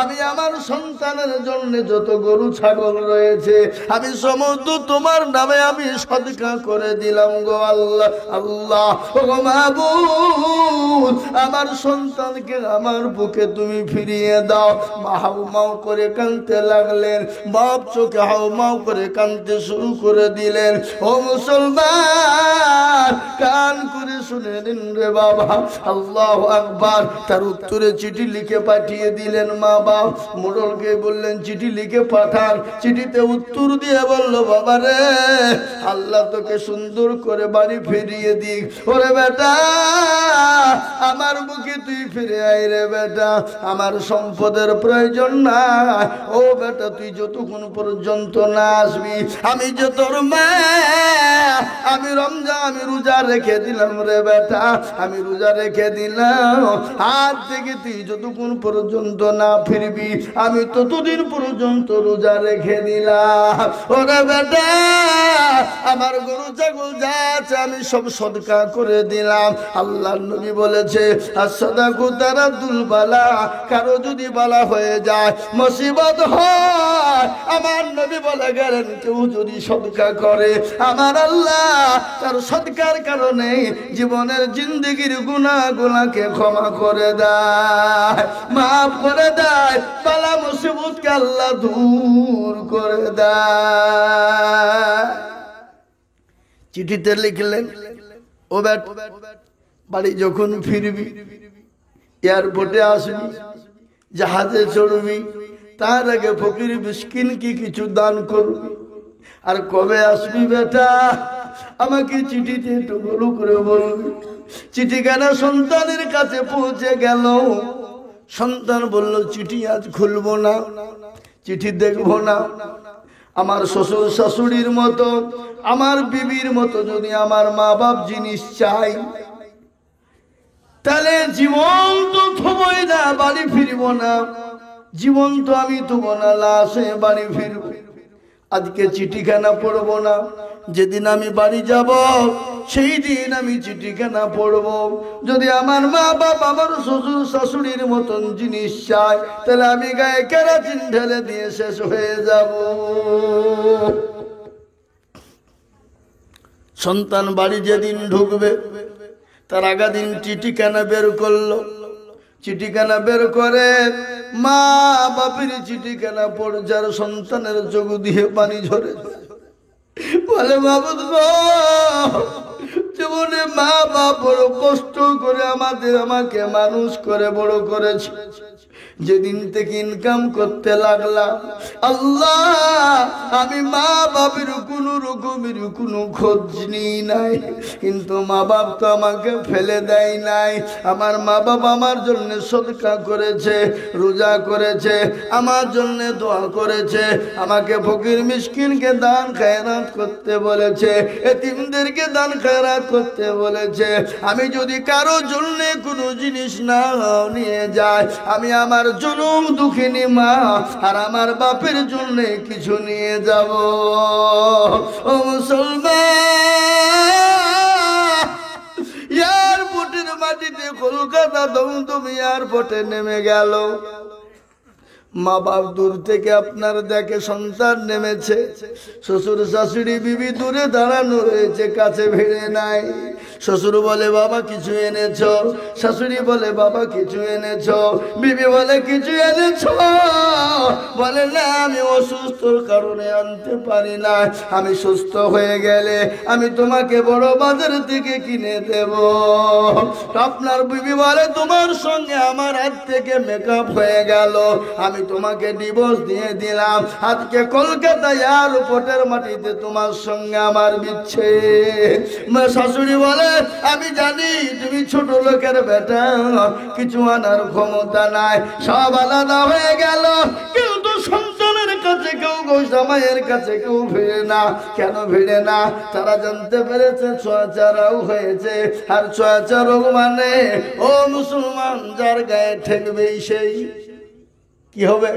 আমি আমার সন্তানের জন্য যত গরু ছাগল রয়েছে আমি সমস্ত তোমার নামে আমি সদকা করে দিলাম গো আল্লাহ। আল্লাহ ও মাবুদ, আমার সন্তানকে আমার বুকে তুমি ফিরিয়ে দাও। মা হাউমাউ করে কাঁদতে লাগলেন, বাপ চোখে হাউমাউ করে কাঁদতে শুরু করে দিলেন। ও মুসলমান, কান করে শুনে নিন রে বাবা। আল্লাহু আকবার। তার উত্তরে চিঠি লিখে পাঠিয়ে দিলেন মা বাপ। মোড়লকে বললেন চিঠি লিখে পাঠান। চিঠিতে উত্তর দিয়ে বলল, বাবা রে, আল্লাহ তোকে সুন্দর করে বাড়ি ফিরিয়ে দিক। ওরে বেটা, আমার বুকে তুই ফিরে আয় রে বেটা, আমার সম্পদের প্রয়োজন নাই। ও বেটা, তুই যতক্ষণ পর্যন্ত না আসবি, আমি যে তোর মা, আমি রমজান আমি রোজা রেখে দিলাম রে বেটা, আমি রোজা রেখে দিলাম। আজ থেকে তুই যতক্ষণ পর্যন্ত না ফিরবি, আমি ততদিন পর্যন্ত রোজা রেখে দিলাম। ওরে বেটা, আমার গরু ছাগল যা আছে আমি সব সদকা করে দিলাম। আল্লাহর নবী বলেছে, as-sadaqatu তারাদুল বালা, কারো যদি বালা হয়ে যায়, মুসিবত হয়, আমার নবী বলে গেলেন, কেউ যদি সদকা করে, আমার আল্লাহ তার সদকার কারণে জীবনের জিন্দেগির গুনাহগুলোকে ক্ষমা করে দেয়, মাফ করে দেয়, বালা মুসিবতকে আল্লাহ দূর করে দেয়। চিঠিতে লিখলেন, ও বেটা, বাড়ি যখন ফিরবি, এয়ারপোর্টে আসবি, জাহাজে চড়বি, তার আগে ফকির মিসকিনকে কিছু দান করবি। আর কবে আসবি বেটা, আমাকে চিঠিতে একটু ভালো করে বলবি। চিঠিখানা সন্তানের কাছে পৌঁছে গেল। সন্তান বলল, চিঠি আজ খুলবো না, চিঠি দেখবো না। আমার শ্বশুর শাশুড়ির মতো, আমার বিবির মতো যদি আমার মা বাপ জিনিস চাই, তাহলে জীবন তো থবই না, বাড়ি ফিরব না। জীবন তো আমি থব না, লাশে বাড়ি ফিরব। আজকে চিঠিখানা পড়বো না, যেদিন আমি বাড়ি যাব সেই দিন আমি চিঠিখানা পড়ব। যদি আমার মা বাপ আমার শ্বশুর শাশুড়ির মতন জিনিস চায়, তাহলে আমি গায়ে কেরাচিন ঢেলে দিয়ে শেষ হয়ে যাব। সন্তান বাড়ি যেদিন ঢুকবে, তার আগা দিন চিঠিখানা বের করলো। চিঠিখানা বের করে মা বাপের চিঠিখানা পড়ার সন্তানের চোখ দিয়ে পানি ঝরে, বলে, মাবুদ গো, জীবনে মা বাপ বড় কষ্ট করে আমাকে মানুষ করে বড় করেছে, যেদিন থেকে ইনকাম করতে লাগলাম আল্লাহ, আমি মা বাপের কোনো রকমের কোনো খোঁজ নিই নাই, কিন্তু মা বাপ তো আমাকে ফেলে দেয় নাই। আমার মা বাবা আমার জন্য সদকা করেছে, রোজা করেছে, আমার জন্য দোয়া করেছে, আমাকে ফকির মিসকিনকে দান খায়রাত করতে বলেছে, এতিমদেরকে দান খায়রাত করতে বলেছে। আমি যদি কারো জন্য কোনো জিনিস না নিয়ে যাই, আমি আমার জনম দুঃখিনী মা আর আমার বাপের জন্য কিছু নিয়ে যাব। ও মুসলমান, এয়ারপোর্টের মাটিতে কলকাতা দমদম এয়ারপোর্টে নেমে গেল। মা বাপ দূর থেকে আপনার দেখে সন্তান নেমেছে, শ্বশুর শাশুড়ি বিবি দূরে দাঁড়ানো রয়েছে, কাছে ভিড়ে নাই। শ্বশুর বলে বাবা কিছু এনেছ, শাশুড়ি বলে বাবা কিছু এনেছ, বিবি বলে কিছু এনেছ, বলে না আমি অসুস্থর কারণে আনতে পারি না, আমি সুস্থ হয়ে গেলে আমি তোমাকে বড় বাজার থেকে কিনে দেব। আপনার বিবি বলে তোমার সঙ্গে আমার হাত থেকে মেকআপ হয়ে গেল, আমি তোমাকে ডিভোর্স দিয়ে দিলাম, আজকে কলকাতা এয়ারপোর্টের মাটিতে তোমার সঙ্গে আমার বিচ্ছেদ। শাশুড়ি বলে আমি জানি তুমি ছোট লোকের বেটা, কিছু আনার ক্ষমতা নাই, সব আলাদা হয়ে গেল, কিন্তু সন্তানের কাছে কেউ জামাইয়ের কাছে কেউ ভিড়ে না। কেন ভিড়ে না? তারা জানতে পেরেছে ছোঁয়াচা রোগ হয়েছে, আর ছোঁয়াচা রোগ মানে ও মুসলমান যার গায়ে ঠেকবেই সেই কি হবে,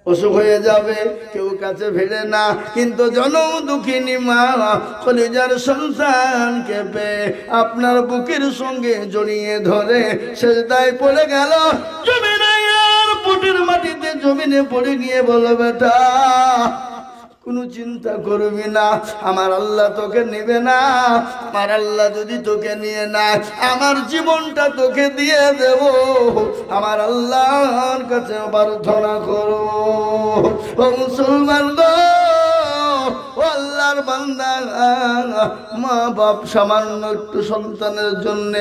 অসুখ হয়ে যাবে, কেউ কাছে ভিড়ে না। কিন্তু জনম দুঃখিনী মা কলিজার সন্তানকে পেয়ে আপনার বুকের সঙ্গে জড়িয়ে ধরে সেজদায় পড়ে গেল, জমিনে এয়ারপোর্টের মাটিতে জমিনে পড়ে গিয়ে বলো বেটা কোনো চিন্তা করবি না, আমার আল্লাহ তোকে নেবে না, আমার আল্লাহ যদি তোকে নিয়ে নেয় আমার জীবনটা তোকে দিয়ে দেব, আমার আল্লাহর কাছে প্রার্থনা করো। ও মুসলমান গো, ও আল্লাহর বান্দা, মা বাপ সামান্য একটু সন্তানের জন্য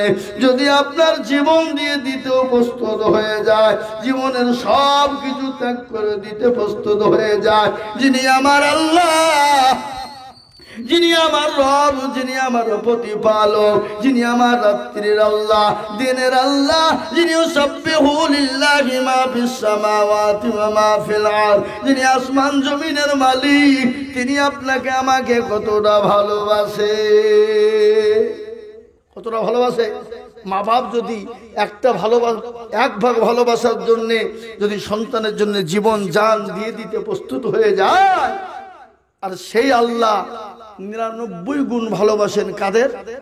যদি আপনার জীবন দিয়ে দিতেও প্রস্তুত হয়ে যায়, জীবনের সব কিছু ত্যাগ করে দিতে প্রস্তুত হয়ে যায়, যিনি আমার আল্লাহ, যিনি আমার রব, যিনি আমার প্রতিপালক, যিনি আমার রাত্রির আল্লাহ, দিনের আল্লাহ, যিনি সাব্বিহু লিল্লাহি মা ফিস সামাওয়াতি ওয়া মা ফিল আরদ, যিনি আসমান জমিনের মালিক, তিনি আপনাকে আমাকে কতটা ভালোবাসে, কতটা ভালোবাসে। মা বাপ যদি একটা এক ভাগ ভালোবাসার জন্য যদি সন্তানের জন্য জীবন জান দিয়ে দিতে প্রস্তুত হয়ে যায়, আর সেই আল্লাহ 99 গুণ ভালোবাসেন কাদের?